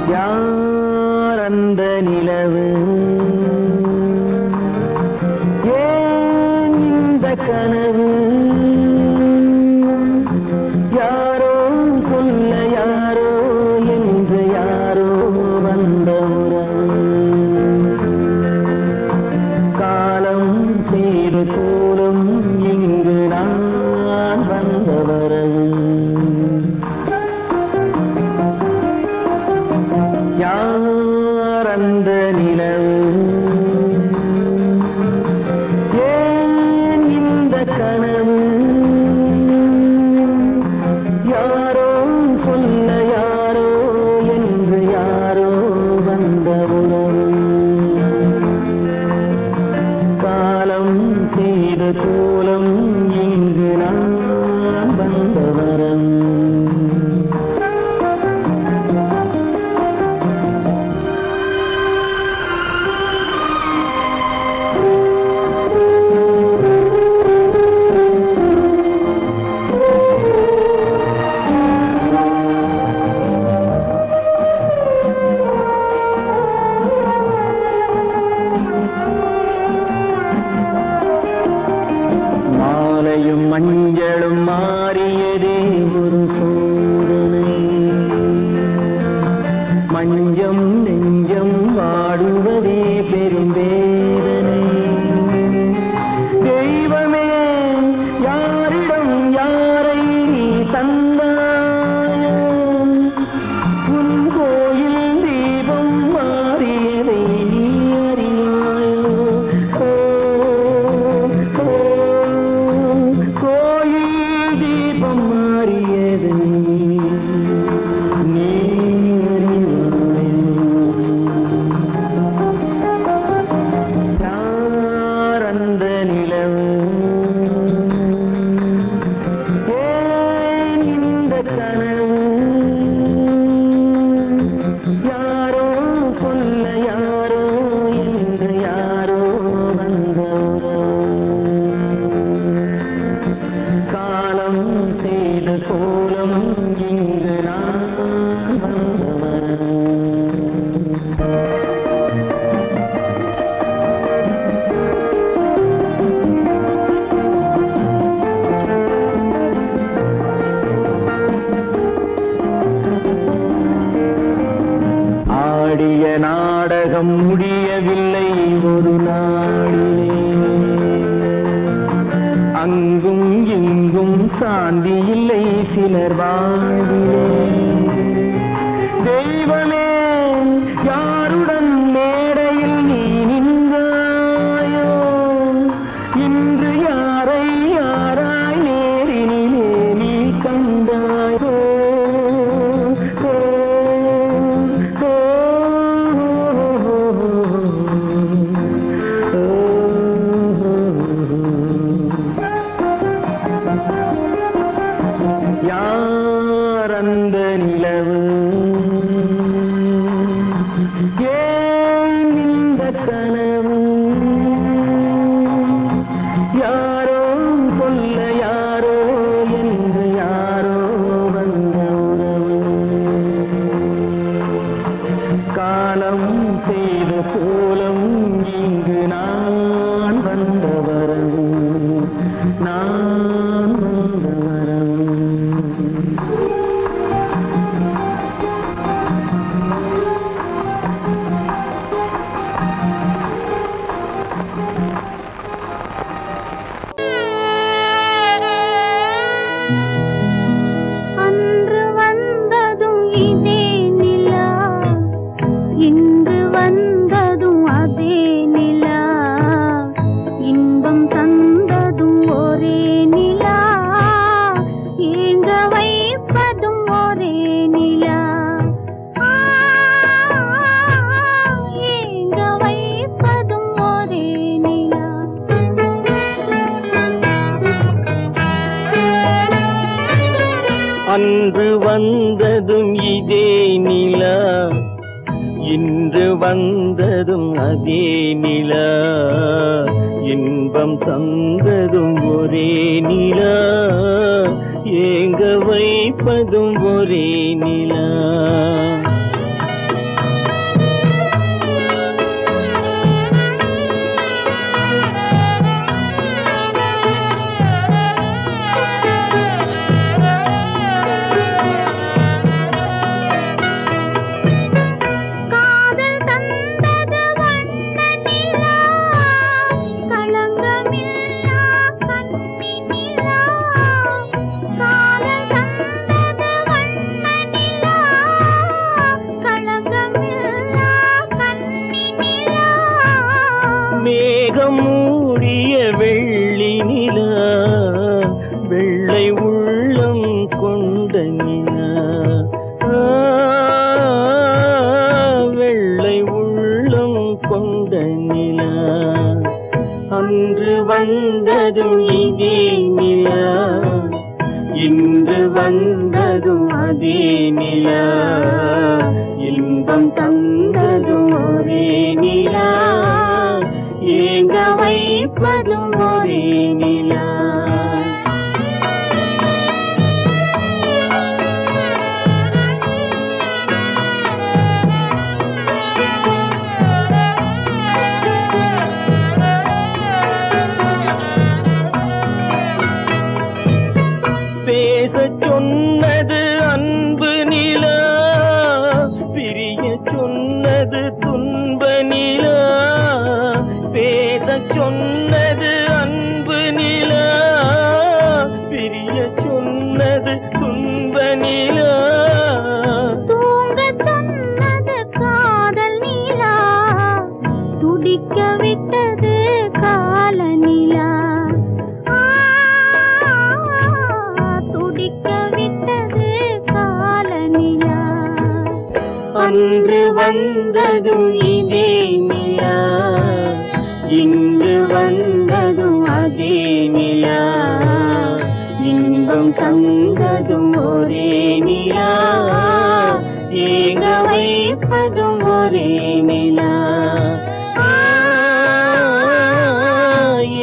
யார் அந்த நிலவு ஏன் இந்த கனவு யாரோ சொல்ல யாரோ என்று யாரோ வந்த உறவு காலம் செய்து கூடும் இங்கு நான் வந்த வரவு யார் அந்த நிலவு ஏன் இந்த கனவு யாரோ சொல்ல யாரோ என்று யாரோ வந்த உறவு காலம் செய்த கோலம் இங்கு நான் வந்த வரம் மாலையும் மஞ்சளும் மாறியதே ஒரு சோதனை மஞ்சம் நெஞ்சம் வாடுவதே பெரும் வேதனை தெய்வமே யாரிடம் யாரை நீ தந்தாயோ உன் கோயில் தீபம் மாறியதை நீ அறியாயோ கோயில் தீபம் மாறியது நீ யார் அந்த நிலவு ஏன் இந்த கனவு யாரோ சொல்ல யாரோ என்று யாரோ வந்த காலம் செய்த கோலம் இங்கு நான் வந்தவன் ஆடிய நாடகம் முடியவில்லை ஒரு நாளிலே அங்கும் இங்கும் சாந்தி இல்லை சிலர் வாழ்விலே தெய்வமே யாருடன் மேடையில் நீ நின்றாயோ இன்று யாரை யாராய் நேரினிலே நீ கண்டாயோ யார் அந்த நிலவு ஏன் இதே நிலா இன்று வந்ததும் அதே நிலா இன்பம் தந்ததும் ஒரே நிலா ஏங்க வைப்பதும் ஒரே நிலா ஏங்க வைப்பதும் ஒரே நிலா அன்று வந்ததும் இதே நிலா இன்று வந்ததும் அதே நிலா இன்பம் தந்ததும் ஒரே நிலா ஏங்க வைப்பதும் ஒரே நிலா மேகம் மூடிய வெள்ளி நிலா வெள்ளை உள்ளம் கொண்ட நிலா வெள்ளை உள்ளம் கொண்ட நிலா அன்று வந்ததும் இதே நிலா இன்று வந்ததும் அதே நிலா இன்பம் தந்ததும் ஒரே நிலா ஏங்க வைப்பதும் ஒரே நிலா பேசச் சொன்னது அன்பு நிலா பிரிய சொன்னது துன்ப நிலா பேசச் சொன்னது அன்பு நிலா பிரிய சொன்னது துன்ப நிலா தூங்கச் சொன்னது காதல் நிலா துடிக்க விட்டது கால நிலா துடிக்க விட்டது கால நிலா அன்று வந்ததும் இதே நிலா இன்று வந்ததும் அதே நிலா இன்பம் தந்ததும் ஒரே நிலா ஏங்க வைப்பதும் ஒரே நிலா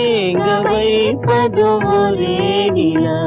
ஏங்க வைப்பதும் ஒரே நிலா